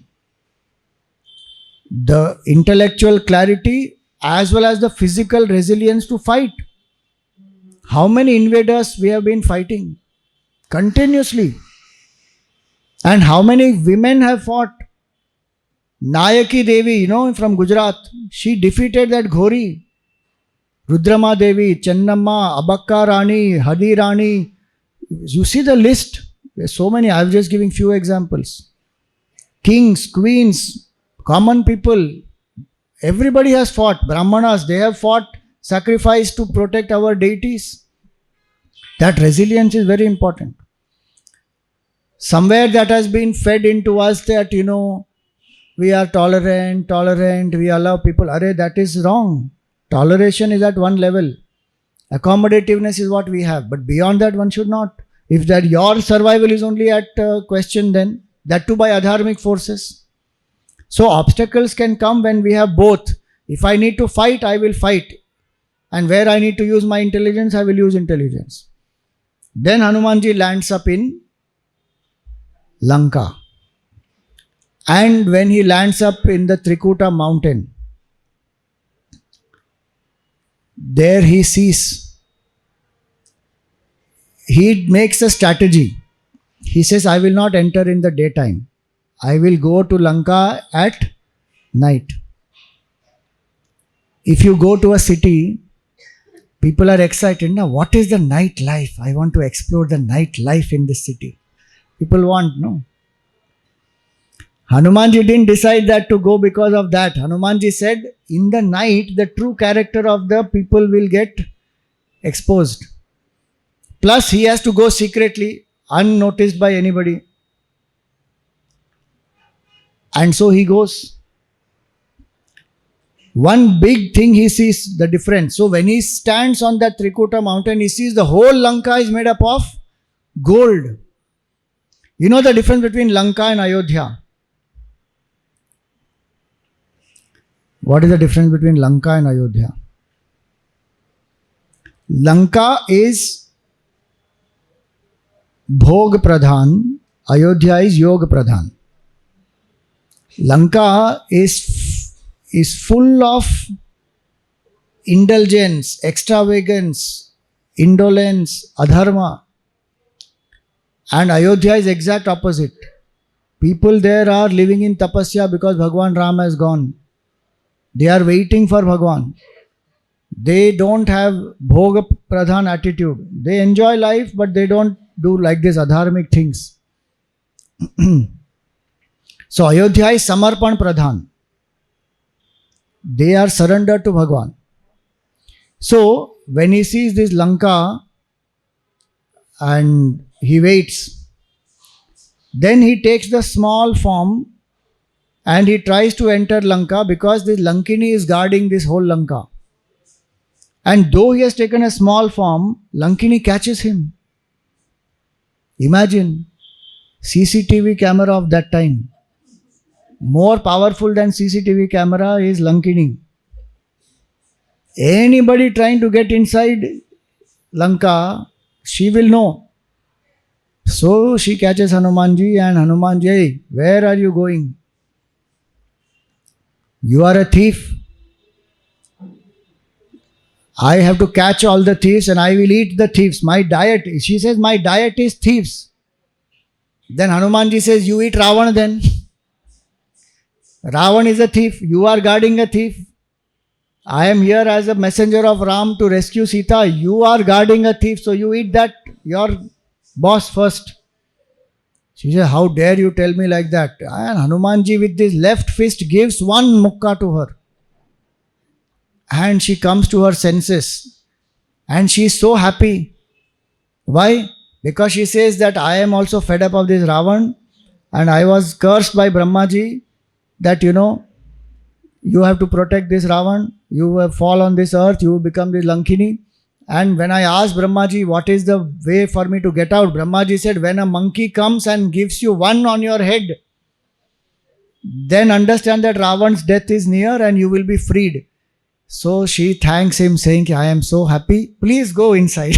A: The intellectual clarity as well as the physical resilience to fight. How many invaders we have been fighting continuously? And how many women have fought? Nayaki Devi, from Gujarat, she defeated that Ghori. Rudrama Devi, Chennamma, Abakka Rani, Hadi Rani. You see the list. There's so many. I'm just giving few examples. Kings, queens, common people. Everybody has fought. Brahmanas, they have fought, sacrificed to protect our deities. That resilience is very important. Somewhere that has been fed into us that, we are tolerant, we allow people. That is wrong. Toleration is at one level. Accommodativeness is what we have. But beyond that, one should not. If that your survival is only at question, then that too by adharmic forces. So obstacles can come when we have both. If I need to fight, I will fight. And where I need to use my intelligence, I will use intelligence. Then Hanumanji lands up in Lanka. And when he lands up in the Trikuta mountain, there he sees, he makes a strategy. He says, I will not enter in the daytime. I will go to Lanka at night. If you go to a city, people are excited. Now, what is the night life? I want to explore the night life in this city. People want, no? Hanumanji didn't decide that to go because of that. Hanumanji said, in the night, the true character of the people will get exposed. Plus, he has to go secretly, unnoticed by anybody. And so he goes. One big thing he sees, the difference. So when he stands on that Trikuta mountain, he sees the whole Lanka is made up of gold. You know the difference between Lanka and Ayodhya? What is the difference between Lanka and Ayodhya? Lanka is Bhog Pradhan, Ayodhya is Yog Pradhan. Lanka is full of indulgence, extravagance, indolence, adharma. And Ayodhya is exact opposite. People there are living in tapasya because Bhagwan Ram has gone. They are waiting for Bhagwan. They don't have bhoga pradhan attitude. They enjoy life, but they don't do like this adharmic things. So Ayodhya is samarpan pradhan. They are surrendered to Bhagwan. So when he sees this Lanka and he waits, then he takes the small form and he tries to enter Lanka because this Lankini is guarding this whole Lanka. And though he has taken a small form, Lankini catches him. Imagine, CCTV camera of that time. More powerful than CCTV camera is Lankini. Anybody trying to get inside Lanka, she will know. So she catches Hanumanji and Hanumanji, hey, where are you going? You are a thief. I have to catch all the thieves and I will eat the thieves. My diet, she says, my diet is thieves. Then Hanumanji says, you eat Ravana then. Ravan is a thief. You are guarding a thief. I am here as a messenger of Ram to rescue Sita. You are guarding a thief. So you eat that, your boss first. She said, how dare you tell me like that? And Hanumanji with his left fist gives one mukka to her. And she comes to her senses. And she is so happy. Why? Because she says that I am also fed up of this Ravan. And I was cursed by Brahmaji that, you have to protect this Ravan. You will fall on this earth. You will become the Lankini. And when I asked Brahmaji, what is the way for me to get out? Brahmaji said, when a monkey comes and gives you one on your head, then understand that Ravan's death is near and you will be freed. So she thanks him saying, I am so happy. Please go inside.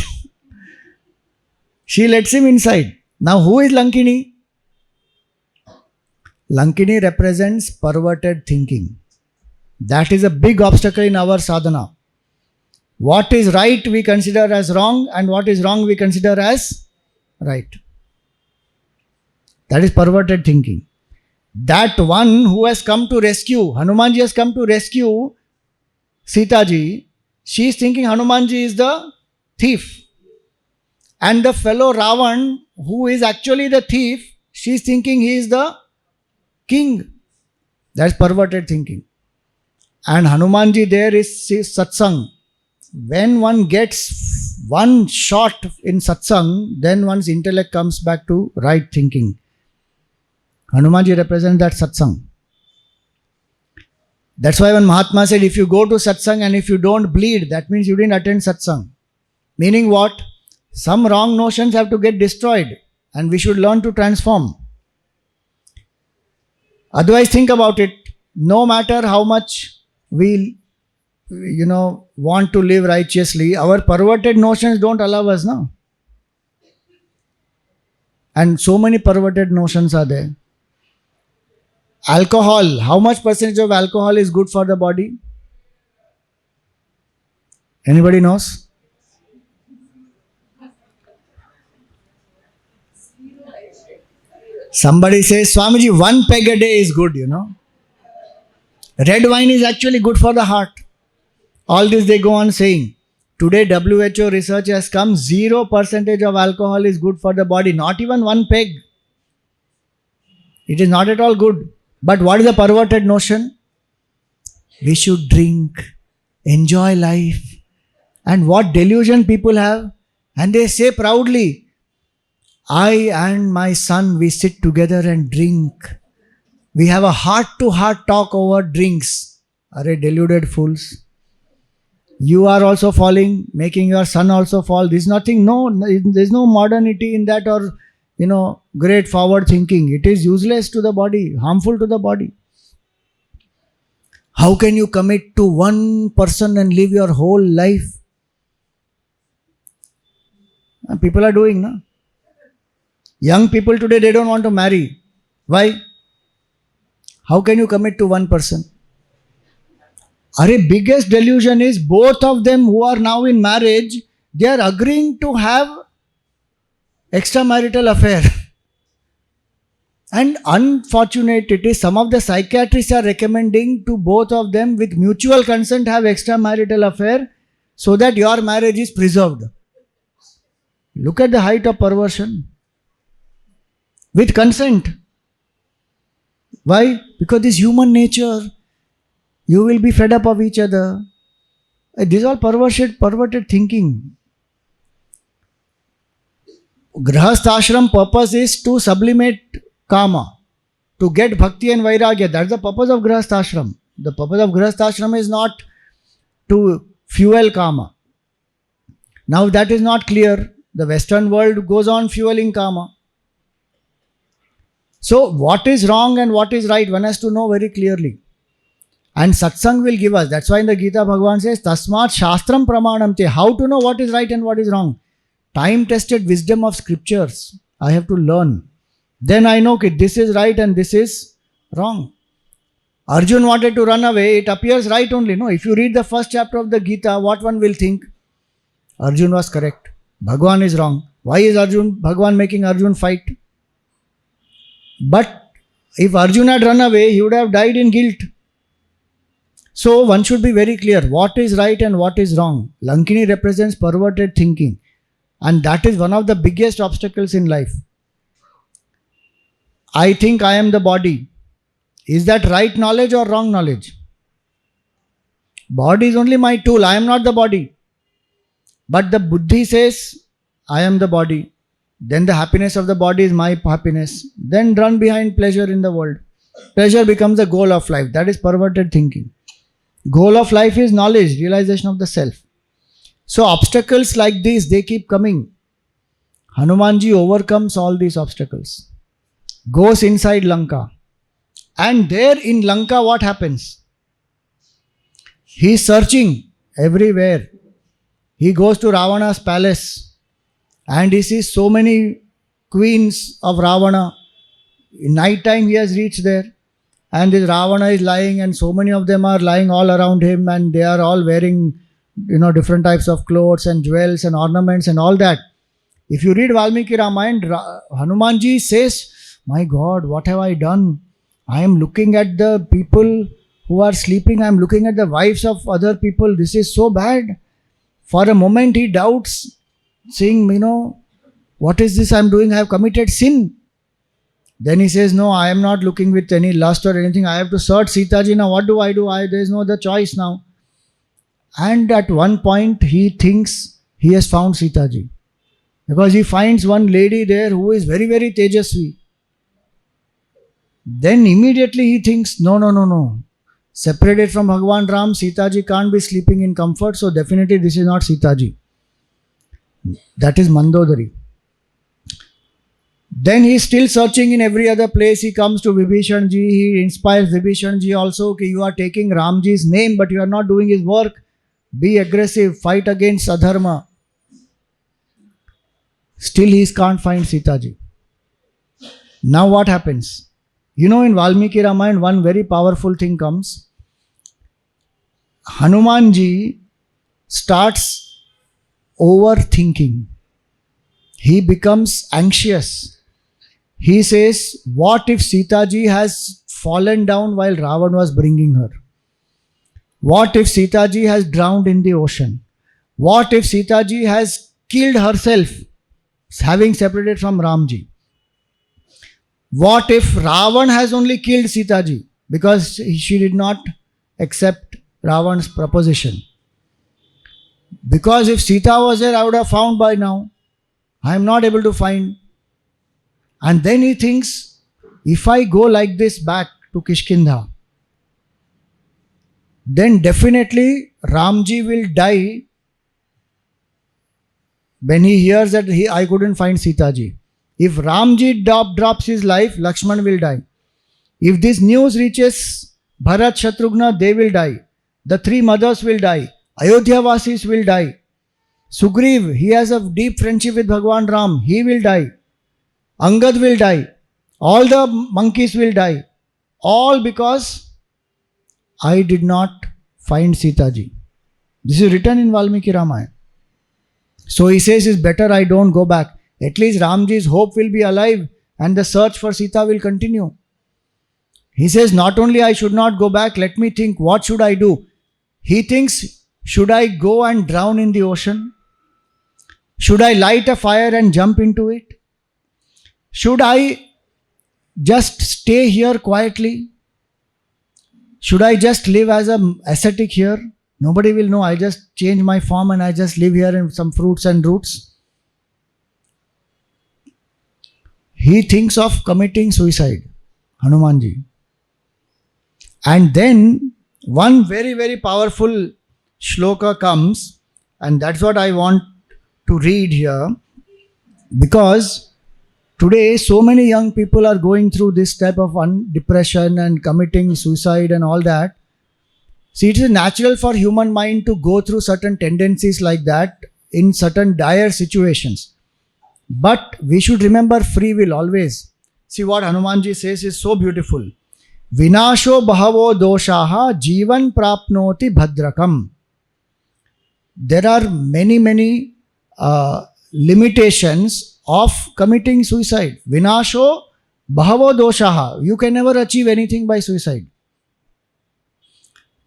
A: She lets him inside. Now who is Lankini? Lankini represents perverted thinking. That is a big obstacle in our sadhana. What is right we consider as wrong, and what is wrong we consider as right. That is perverted thinking. That one who has come to rescue, Hanumanji has come to rescue Sita ji, she is thinking Hanumanji is the thief. And the fellow Ravan, who is actually the thief, she is thinking he is the king. That is perverted thinking. And Hanumanji there is satsang. When one gets one shot in satsang, then one's intellect comes back to right thinking. Hanumanji represents that satsang. That's why when Mahatma said, if you go to satsang and if you don't bleed, that means you didn't attend satsang. Meaning what? Some wrong notions have to get destroyed and we should learn to transform. Otherwise, think about it. No matter how much we want to live righteously, our perverted notions don't allow us, no? And so many perverted notions are there. Alcohol, how much percentage of alcohol is good for the body? Anybody knows? Somebody says, Swamiji, 1 peg a day is good, Red wine is actually good for the heart. All this they go on saying. Today WHO research has come, 0% of alcohol is good for the body. Not even 1 peg. It is not at all good. But what is the perverted notion? We should drink, enjoy life. And what delusion people have. And they say proudly, I and my son, we sit together and drink. We have a heart-to-heart talk over drinks. Are deluded fools. You are also falling, making your son also fall. There's nothing, there's no modernity in that or, great forward thinking. It is useless to the body, harmful to the body. How can you commit to one person and live your whole life? And people are doing, no? Young people today, they don't want to marry. Why? How can you commit to one person? Our biggest delusion is both of them who are now in marriage, they are agreeing to have extramarital affair. And unfortunate it is, some of the psychiatrists are recommending to both of them with mutual consent have extramarital affair so that your marriage is preserved. Look at the height of perversion. With consent. Why? Because this human nature. You will be fed up of each other. This is all perverted thinking. Grahastha ashram purpose is to sublimate kama, to get bhakti and vairagya. That's the purpose of Grahastha ashram. The purpose of Grahastha ashram is not to fuel kama. Now that is not clear. The Western world goes on fueling kama. So what is wrong and what is right, one has to know very clearly. And satsang will give us. That's why in the Gita Bhagavan says, Tasmat Shastram Pramanam Te. How to know what is right and what is wrong? Time-tested wisdom of scriptures. I have to learn. Then I know that this is right and this is wrong. Arjun wanted to run away. It appears right only. No, if you read the first chapter of the Gita, what one will think? Arjun was correct. Bhagavan is wrong. Why is Bhagavan making Arjun fight? But If Arjuna had run away, he would have died in guilt. So one should be very clear what is right and what is wrong. Lankini represents perverted thinking, and that is one of the biggest obstacles in life. I think I am the body. Is that right knowledge or wrong knowledge? Body is only my tool. I am not the body. But the buddhi says, I am the body. Then the happiness of the body is my happiness. Then run behind pleasure in the world. Pleasure becomes the goal of life. That is perverted thinking. Goal of life is knowledge, realization of the self. So obstacles like these, they keep coming. Hanumanji overcomes all these obstacles. Goes inside Lanka. And there in Lanka, what happens? He is searching everywhere. He goes to Ravana's palace and he sees so many queens of Ravana. In night time he has reached there and this Ravana is lying and so many of them are lying all around him and they are all wearing different types of clothes and jewels and ornaments and all that. If you read Valmiki Ramayana, Hanumanji says, my God, what have I done? I am looking at the people who are sleeping. I am looking at the wives of other people. This is so bad. For a moment he doubts, saying, what is this I am doing? I have committed sin. Then he says, no, I am not looking with any lust or anything. I have to search Sitaji now. What do? There is no other choice now. And at one point he thinks he has found Sitaji. Because he finds one lady there who is very, very Tejasvi. Then immediately he thinks, no. Separated from Bhagwan Ram, Sitaji can't be sleeping in comfort. So definitely this is not Sitaji. That is Mandodari. Then he is still searching in every other place. He comes to Vibhishanji. He inspires Vibhishanji also. Okay, you are taking Ramji's name, but you are not doing his work. Be aggressive. Fight against adharma. Still he can't find Sitaji. Now what happens? In Valmiki Ramayana, one very powerful thing comes. Hanumanji starts overthinking. He becomes anxious. He says, what if Sitaji has fallen down while Ravan was bringing her? What if Sitaji has drowned in the ocean? What if Sitaji has killed herself, having separated from Ramji? What if Ravan has only killed Sitaji because she did not accept Ravan's proposition? Because if Sita was there, I would have found by now. I am not able to find. And then he thinks, if I go like this back to Kishkindha, then definitely Ramji will die when he hears that I couldn't find Sitaji. If Ramji drops his life, Lakshman will die. If this news reaches Bharat, Shatrughna, they will die. The three mothers will die. Ayodhya Vasis will die. Sugriv, he has a deep friendship with Bhagwan Ram. He will die. Angad will die. All the monkeys will die. All because I did not find Sitaji. This is written in Valmiki Ramayana. So he says it's better I don't go back. At least Ramji's hope will be alive and the search for Sita will continue. He says not only I should not go back, let me think what should I do. He thinks, should I go and drown in the ocean? Should I light a fire and jump into it? Should I just stay here quietly? Should I just live as an ascetic here? Nobody will know. I just change my form and I just live here in some fruits and roots. He thinks of committing suicide, Hanumanji. And then one very, very powerful shloka comes, and that's what I want to read here, because today so many young people are going through this type of depression and committing suicide and all that. See, it is natural for human mind to go through certain tendencies like that in certain dire situations. But we should remember free will always. See what Hanumanji says is so beautiful. Vinasho bahavo doshaha jivan prapnoti bhadrakam. There are many limitations of committing suicide. Vinasho Bahavo doshaha. You can never achieve anything by suicide.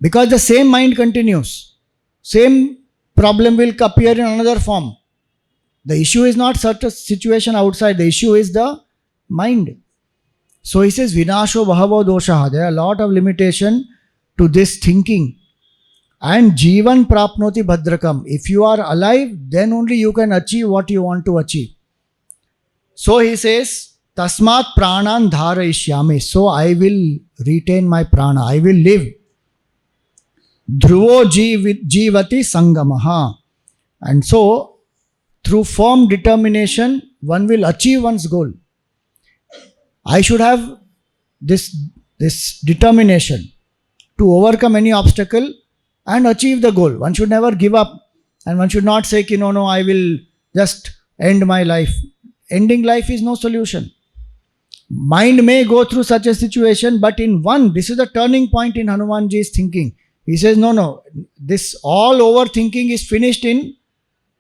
A: Because the same mind continues. Same problem will appear in another form. The issue is not such a situation outside. The issue is the mind. So he says, Vinasho Bahavo doshaha. There are a lot of limitation to this thinking. And Jivan Prapnoti Bhadrakam. If you are alive, then only you can achieve what you want to achieve. So he says, Tasmat Pranan Dharayishyami. So I will retain my prana. I will live. Dhruvo Jivati Sangamaha. And so, through firm determination, one will achieve one's goal. I should have this determination to overcome any obstacle and achieve the goal. One should never give up, and one should not say, no, I will just end my life. Ending life is no solution. Mind may go through such a situation, but this is the turning point in Hanumanji's thinking. He says, no, this all overthinking is finished in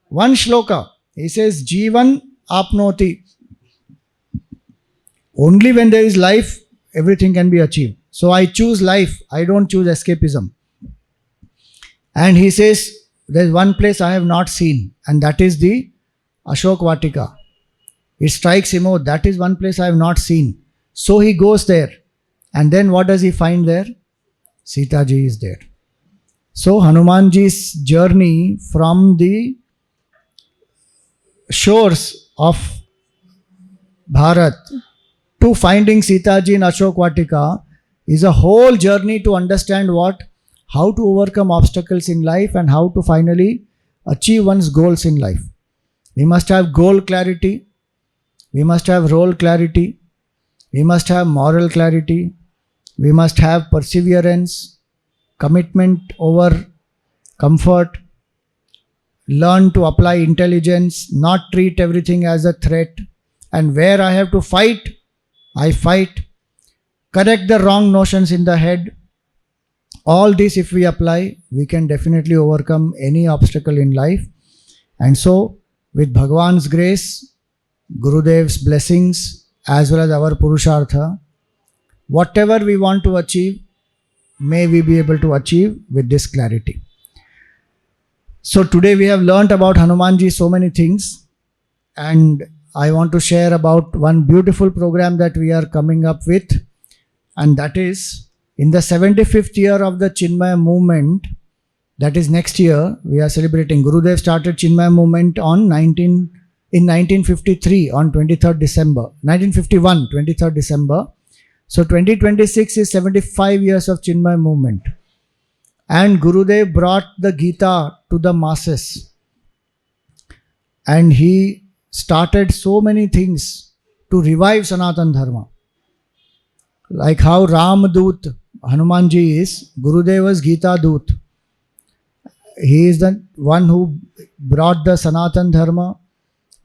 A: one shloka. He says, Jivan apnoti. Only when there is life, everything can be achieved. So I choose life. I don't choose escapism. And he says, there is one place I have not seen, and that is the Ashok Vatika. It strikes him, that is one place I have not seen. So he goes there. And then what does he find there? Sita ji is there. So Hanumanji's journey from the shores of Bharat to finding Sita ji in Ashok Vatika is a whole journey to understand how to overcome obstacles in life and how to finally achieve one's goals in life. We must have goal clarity. We must have role clarity. We must have moral clarity. We must have perseverance, commitment over comfort, learn to apply intelligence, not treat everything as a threat, and where I have to fight, I fight, correct the wrong notions in the head. All this if we apply, we can definitely overcome any obstacle in life. And so, with Bhagwan's grace, Gurudev's blessings, as well as our Purushartha, whatever we want to achieve, may we be able to achieve with this clarity. So today we have learnt about Hanumanji so many things, and I want to share about one beautiful program that we are coming up with, and that is in the 75th year of the Chinmaya movement, that is next year, we are celebrating. Gurudev started Chinmaya movement in 1953 on 23rd December, 1951, 23rd December. So 2026 is 75 years of Chinmaya movement. And Gurudev brought the Gita to the masses. And he started so many things to revive Sanatan Dharma. Like how Ram Doot, Hanumanji is, Gurudev was Gita Doot. He is the one who brought the Sanatan Dharma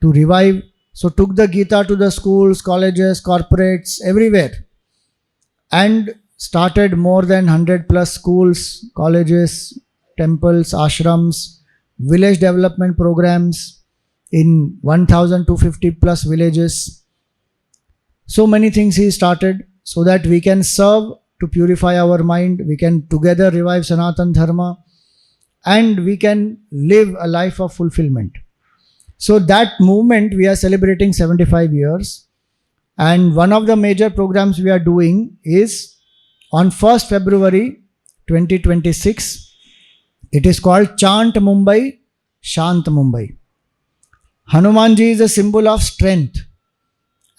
A: to revive. So took the Gita to the schools, colleges, corporates, everywhere. And started more than 100 plus schools, colleges, temples, ashrams, village development programs in 1,250 plus villages. So many things he started so that we can serve to purify our mind, we can together revive Sanatan Dharma, and we can live a life of fulfillment. So that movement we are celebrating 75 years. And one of the major programs we are doing is on 1st February 2026. It is called Chant Mumbai, Shant Mumbai. Hanumanji is a symbol of strength.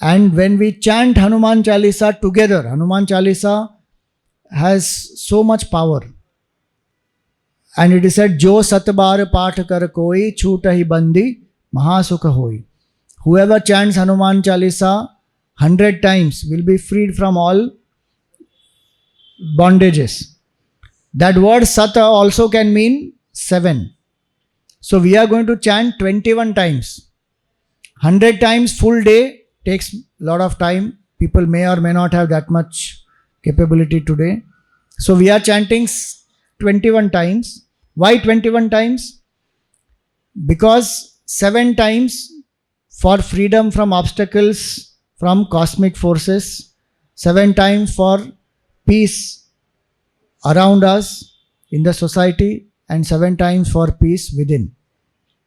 A: And when we chant Hanuman Chalisa together, Hanuman Chalisa has so much power. And it is said, Jo Satbar Paath Kar Koi, Chhuta Hi Bandi, Mahasukha Hoi. Whoever chants Hanuman Chalisa 100 times will be freed from all bondages. That word Sata also can mean 7. So we are going to chant 21 times. 100 times full day takes a lot of time. People may or may not have that much capability today. So we are chanting 21 times. Why 21 times? Because 7 times for freedom from obstacles, from cosmic forces, 7 times for peace around us in the society, and 7 times for peace within.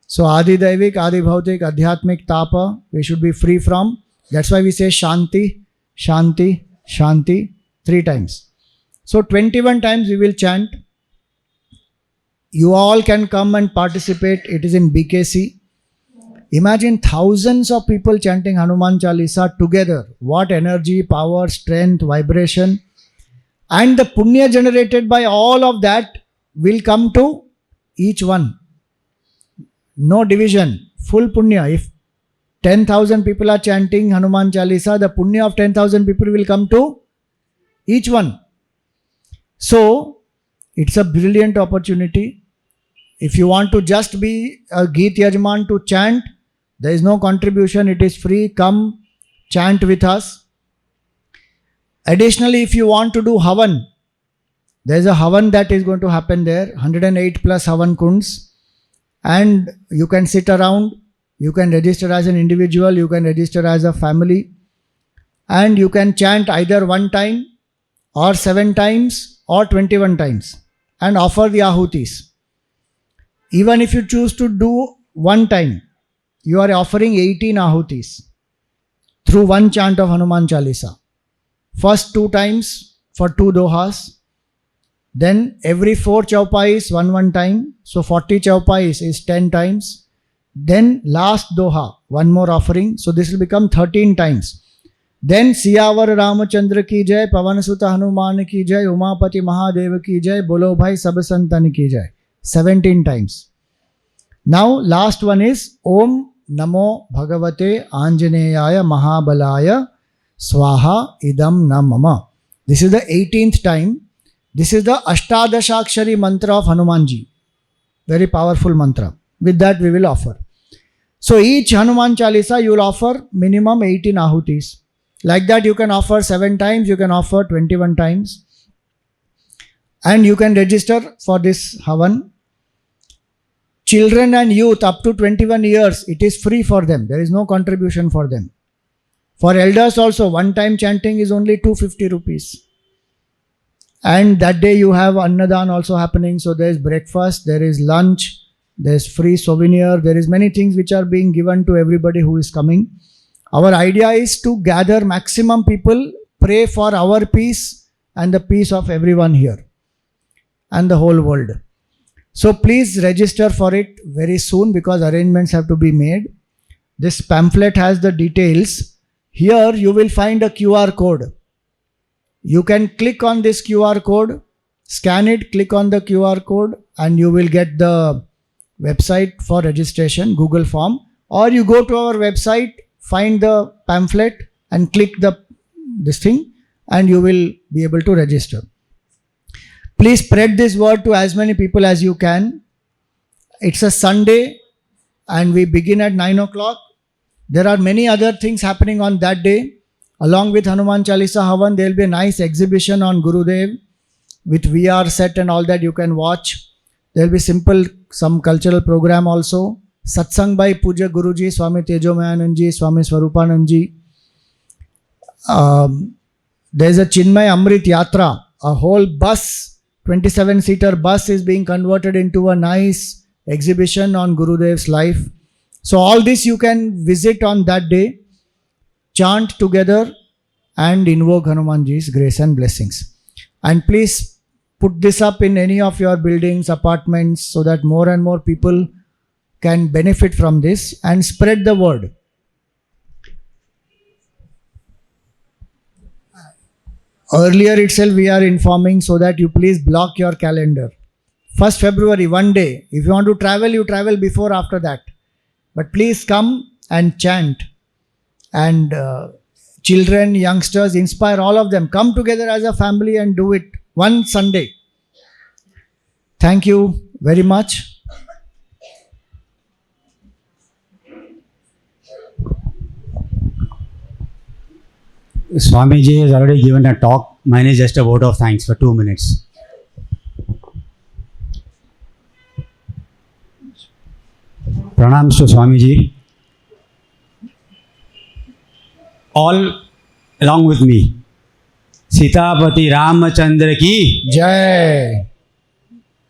A: So Adi Daivik, Adi Bhautik, Adhyatmik Tapa, we should be free from. That's why we say Shanti, Shanti, Shanti 3 times. So 21 times we will chant. You all can come and participate. It is in BKC. Imagine thousands of people chanting Hanuman Chalisa together. What energy, power, strength, vibration. And the punya generated by all of that will come to each one. No division. Full punya. If 10,000 people are chanting Hanuman Chalisa, the punya of 10,000 people will come to each one. So, it's a brilliant opportunity. If you want to just be a Geet Yajman to chant, there is no contribution, it is free. Come chant with us. Additionally, if you want to do Havan, there is a Havan that is going to happen there, 108 plus Havan Kunds. And you can sit around, you can register as an individual, you can register as a family. And you can chant either 1 time or 7 times or 21 times and offer the ahutis. Even if you choose to do 1 time, you are offering 18 ahutis through 1 chant of Hanuman Chalisa. First 2 times for 2 dohas. Then every 4 chaupais 1 time. So 40 chaupais is 10 times. Then last doha, 1 more offering. So this will become 13 times. Then Siyavar Ramachandra ki jai, Pavanasuta Hanuman ki jai, Umapati Mahadev ki jai, Bolo Bhai Sab Santan ki jai. 17 times. Now last one is Om Namo Bhagavate Anjaneyaya Mahabalaya Swaha Idam Namama. This is the 18th time. This is the Ashtadashakshari mantra of Hanumanji. Very powerful mantra. With that we will offer. So each Hanuman Chalisa you will offer minimum 18 ahutis. Like that you can offer 7 times, you can offer 21 times. And you can register for this Havan. Children and youth up to 21 years, it is free for them. There is no contribution for them. For elders also, 1 time chanting is only 250 rupees. And that day you have Annadan also happening. So there is breakfast, there is lunch, there is free souvenir, there is many things which are being given to everybody who is coming. Our idea is to gather maximum people, pray for our peace and the peace of everyone here and the whole world. So please register for it very soon because arrangements have to be made. This pamphlet has the details. Here you will find a QR code. You can click on this QR code, scan it, click on the QR code and you will get the website for registration, Google form. Or you go to our website, find the pamphlet and click this thing and you will be able to register. Please spread this word to as many people as you can. It's a Sunday and we begin at 9 o'clock. There are many other things happening on that day. Along with Hanuman Chalisa Havan, there will be a nice exhibition on Gurudev with VR set and all that you can watch. There will be some cultural program also. Satsang by Puja Guruji, Swami Tejomayananji, Swami Swarupananji. There is a Chinmaya Amrit Yatra. A whole bus, 27-seater bus is being converted into a nice exhibition on Gurudev's life. So all this you can visit on that day, chant together and invoke Hanumanji's grace and blessings. And please put this up in any of your buildings, apartments so that more and more people can benefit from this and spread the word. Earlier itself we are informing so that you please block your calendar. 1st February, 1 day. If you want to travel, you travel before, after that. But please come and chant. And children, youngsters, inspire all of them. Come together as a family and do it one Sunday. Thank you very much.
B: Swamiji has already given a talk. Mine is just a vote of thanks for 2 minutes. Pranams to Swamiji. all along with me. Sitapati Ramachandra ki,
A: Jai.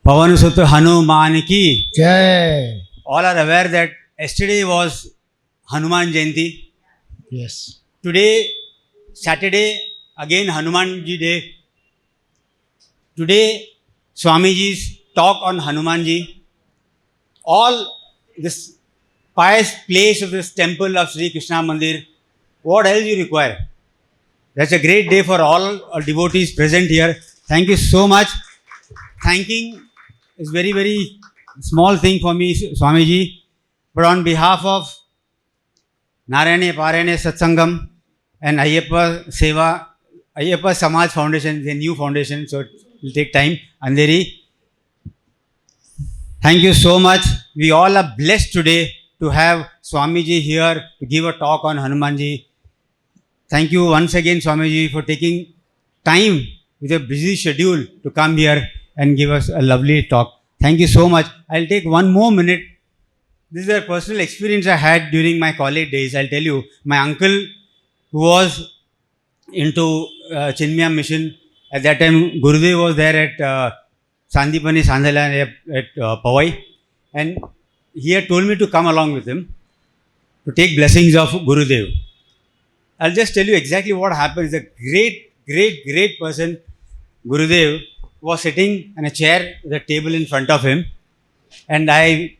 B: Pavan Sut Hanuman ki.
A: Jai.
B: All are aware that yesterday was Hanuman Jayanti.
A: Yes.
B: Today, Saturday, again Hanumanji Day. Today, Swamiji's talk on Hanumanji. All this pious place of this temple of Sri Krishna Mandir. What else you require? That's a great day for all our devotees present here. Thank you so much. Thanking is very, very small thing for me, Swamiji. But on behalf of Narayane Parayane Satsangam and Ayyappa Seva, Ayyappa Samaj Foundation, the new foundation, so it will take time. Andheri, thank you so much. We all are blessed today to have Swamiji here to give a talk on Hanumanji. Thank you once again, Swamiji, for taking time with a busy schedule to come here and give us a lovely talk. Thank you so much. I'll take one more minute. This is a personal experience I had during my college days. I'll tell you, my uncle, who was into Chinmaya mission, at that time Gurudev was there at Sandipani Sandhala at Powai, and he had told me to come along with him to take blessings of Gurudev. I'll just tell you exactly what happened. He's a great person. Gurudev was sitting in a chair with a table in front of him, and I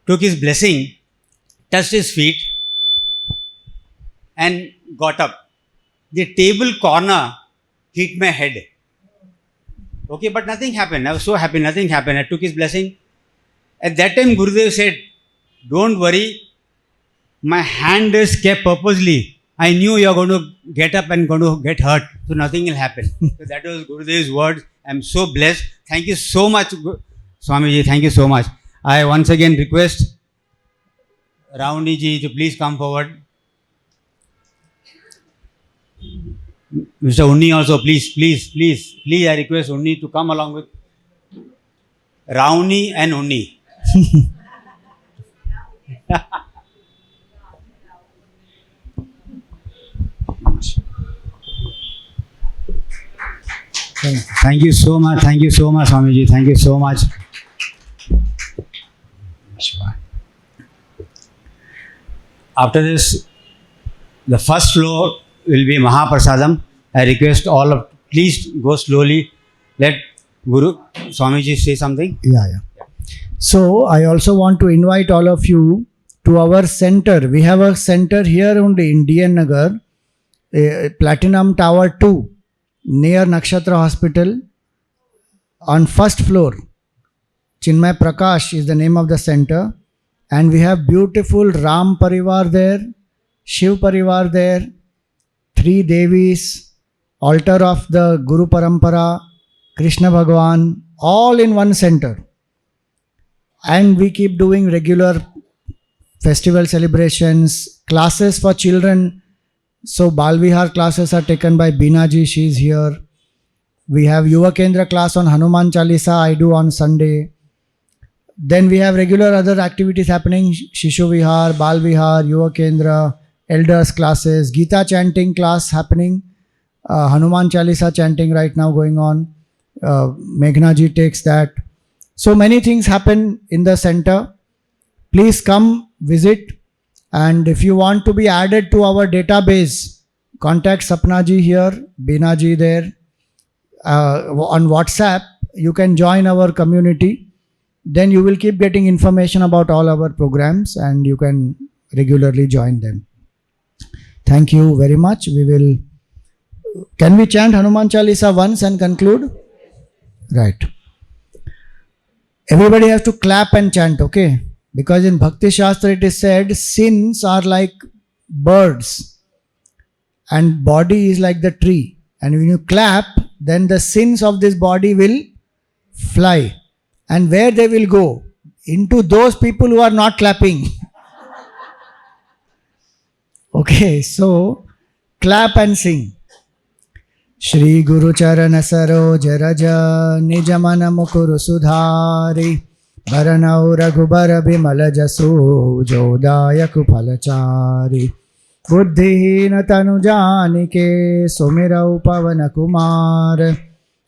B: took his blessing, touched his feet, and got up. The table corner hit my head. Okay, but nothing happened. I was so happy, nothing happened. I took his blessing. At that time, Gurudev said, "Don't worry, my hand is kept purposely. I knew you are going to get up and going to get hurt, so nothing will happen." So that was Gurudev's words. I am so blessed. Thank you so much, Swamiji. Thank you so much. I once again request Ravani ji to please come forward. Mr. Unni also, please, I request Unni to come along with Ravani and Unni. Thank you so much, Swamiji. Thank you so much. After this, the first floor will be Mahaprasadam. I request all of, please go slowly. Let Guru Swamiji say something.
A: Yeah. So I also want to invite all of you to our center. We have a center here only in DN Nagar, Platinum Tower 2, near Nakshatra Hospital, on first floor. Chinmaya Prakash is the name of the center, and we have beautiful Ram Parivar there, Shiv Parivar there, 3 Devis, altar of the Guru Parampara, Krishna Bhagwan, all in one center. And we keep doing regular festival celebrations, classes for children. So Balvihar classes are taken by Binaji, she is here. We have Yuva Kendra class on Hanuman Chalisa, I do on Sunday. Then we have regular other activities happening, Shishu Vihar, Bal Vihar, Yuva Kendra, elders classes, Gita chanting class happening, Hanuman Chalisa chanting right now going on, Meghna ji takes that. So many things happen in the center. Please come visit, and if you want to be added to our database, contact Sapna ji here, Beena ji there. On WhatsApp, you can join our community. Then you will keep getting information about all our programs, and you can regularly join them. Thank you very much. Can we chant Hanuman Chalisa once and conclude? Right. Everybody has to clap and chant, okay? Because in Bhakti Shastra it is said, sins are like birds and body is like the tree. And when you clap, then the sins of this body will fly. And where they will go? Into those people who are not clapping. Okay, so clap and sing. Shri Guru Charana Saroj Raja Nijamana Mukuru Sudhari Bharanau Raghubara Bimala Jasu Jodaya Kupalachari बुद्धिहीन तनु जानिके सुमिरौ पवन कुमार।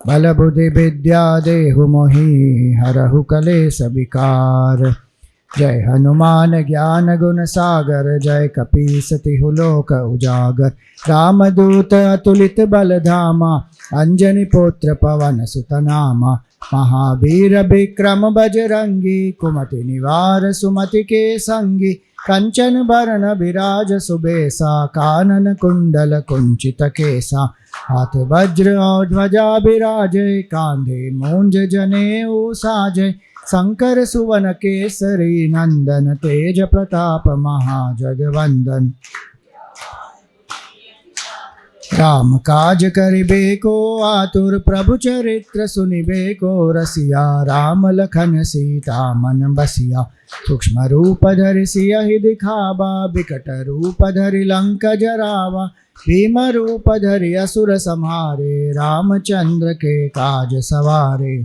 A: बल बुद्धि विद्या देहु मोहि हरहु कलेश विकार। जय हनुमान ज्ञान गुण सागर जय कपीस तिहु लोक उजागर। रामदूत अतुलित बल धामा अंजनी पुत्र पवन सुत नामा। महावीर विक्रम बजरंगी कुमति निवार सुमति के संगी। कंचन बरन विराज सुबेसा कानन कुंडल कुंचित केसा। हाथ वज्र और ध्वजा विराजे कांधे मूंज जनेऊ साजे। शंकर सुवन केसरी नंदन तेज प्रताप महाजगवंदन। राम काज करिबे को आतुर प्रभु चरित्र सुनिबे को रसिया। राम लखन सीता मन बसिया सूक्ष्म रूप धरि सियहि दिखावा। बिकट रूप धरि लंक जरावा। भीम रूप धरि असुर संहारे रामचंद्र के काज सवारे।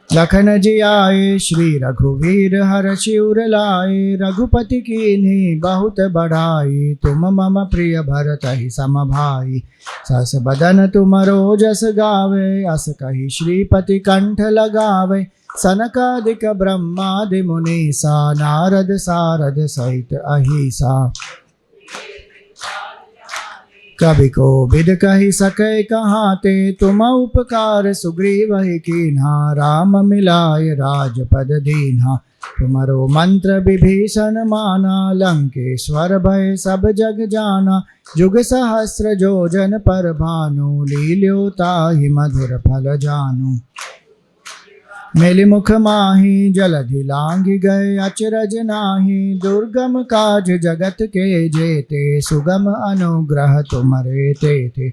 A: लखन जी आए श्री रघुवीर हर्षि उर लाए। रघुपति कीन्ही बहुत बढ़ाई तुम मम प्रिय भरतहि सम भाई। सस बदन तुम रोजस गावे अस कहि श्रीपति कंठ लगावे। सनकादिक ब्रह्मादि मुनीसा नारद सारद सहित अहिसा। कवि को विद कही सके कहाते तुम उपकार सुग्रीवहि कीन्हा। राम मिलाय राजपद दीन्हा तुमरो मंत्र विभीषण माना। लंकेश्वर भय सब जग जाना जुग सहस्र जोजन पर भानु। लील्यो ताहि मधुर फल जानु। मेलि मुख माहि जलधि लांघि गए अचरज नाही। दुर्गम काज जगत के जेते सुगम अनुग्रह तुमरे तेते।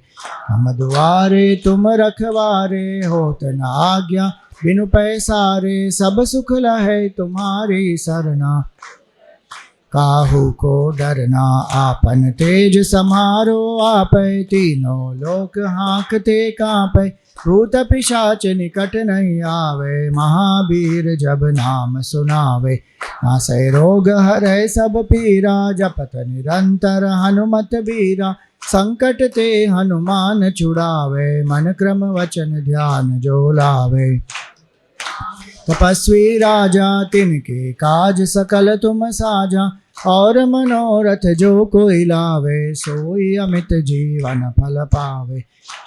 A: हम दुआरे तुम रखवारे होत न आज्ञा बिनु पैसारे। सब सुख लहै तुम्हारी सरना काहू को डरना। आपन तेज समारो आपै तीनों लोक हाँकते कांपै। भूत पिशाच निकट नहीं आवे महावीर जब नाम सुनावे। नासै रोग हरै सब पीरा जपत निरंतर हनुमत बीरा। संकट ते हनुमान छुड़ावे मन क्रम वचन ध्यान जो लावे। तपस्वी राजा तिनके काज सकल तुम साजा। और मनोरथ जो कोई लावे सोई अमित जीवन फल पावे।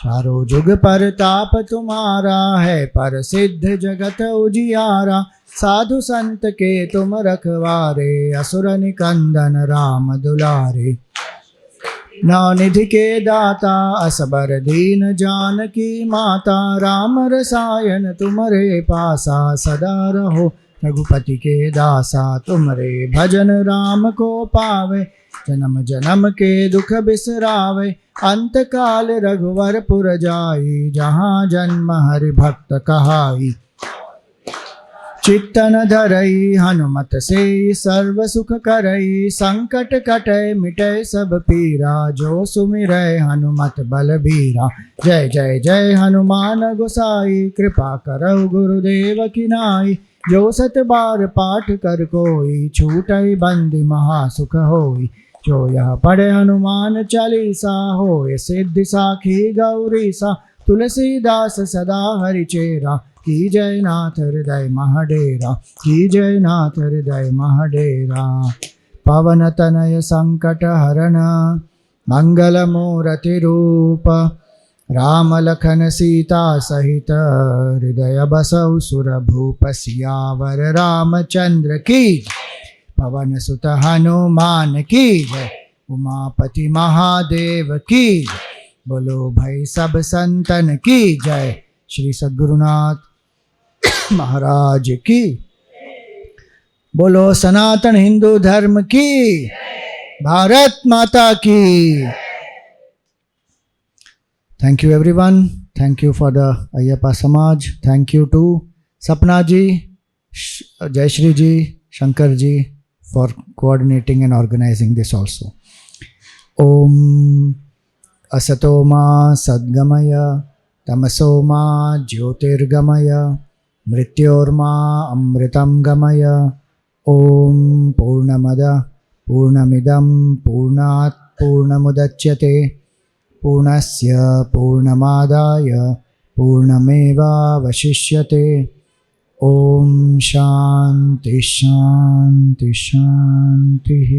A: चारों जुग पर ताप तुम्हारा है पर सिद्ध जगत उजियारा। साधु संत के तुम रखवारे असुर निकंदन राम दुलारे। नवनिधि के दाता असबर दीन जानकी माता। राम रसायन तुमरे पासा सदा रहो रघुपति के दासा। तुमरे भजन राम को पावे जन्म जन्म के दुख बिसरावे। अंत काल रघुवर पुर जाई जहाँ जन्म हरि भक्त कहाई। चित्तन धरई हनुमत से सर्व सुख करई। संकट कटै मिटै सब पीरा जो सुमिरै हनुमत बलबीरा। जय जय जय हनुमान गोसाई कृपा करौ गुरुदेव की नाई। जो सत बार पाठ कर कोई छूटै बंदी महासुख होई। जो यह पढ़े हनुमान चालीसा होय सिद्धि साखी गौरीसा। तुलसीदास सदा हरिचेरा की जय नाथ हृदय महडेरा। की जय नाथ हृदय महडेरा। पवन तनय संकट हरण मंगल मूर्ति रूप। राम लखन सीता सहित हृदय बसौ सुरभूप। सियावर रामचंद्र की पवन सुत हनुमान की जय। उमापति महादेव की बोलो भाई सब संतन की जय। श्री सद्गुरुनाथ महाराज की बोलो। सनातन हिंदू धर्म की भारत माता की। Thank you everyone. Thank you for the Ayyappa Samaj. Thank you to Sapna ji, Jayashri ji, Shankar ji for coordinating and organizing this also. Om Asato ma Sadgamaya Tamaso ma Jyotirgamaya Mrityorma Amritam Gamaya. Om Purnamada पूर्णमिदं पूर्णात् पूर्णमुदच्यते पूर्णस्य पूर्णमादाय पूर्णमेवावशिष्यते ॐ शान्ति शान्ति शान्तिः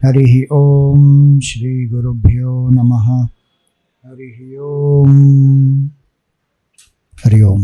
A: हरिः ॐ श्री गुरुभ्यो नमः हरिः ॐ हरि ओम।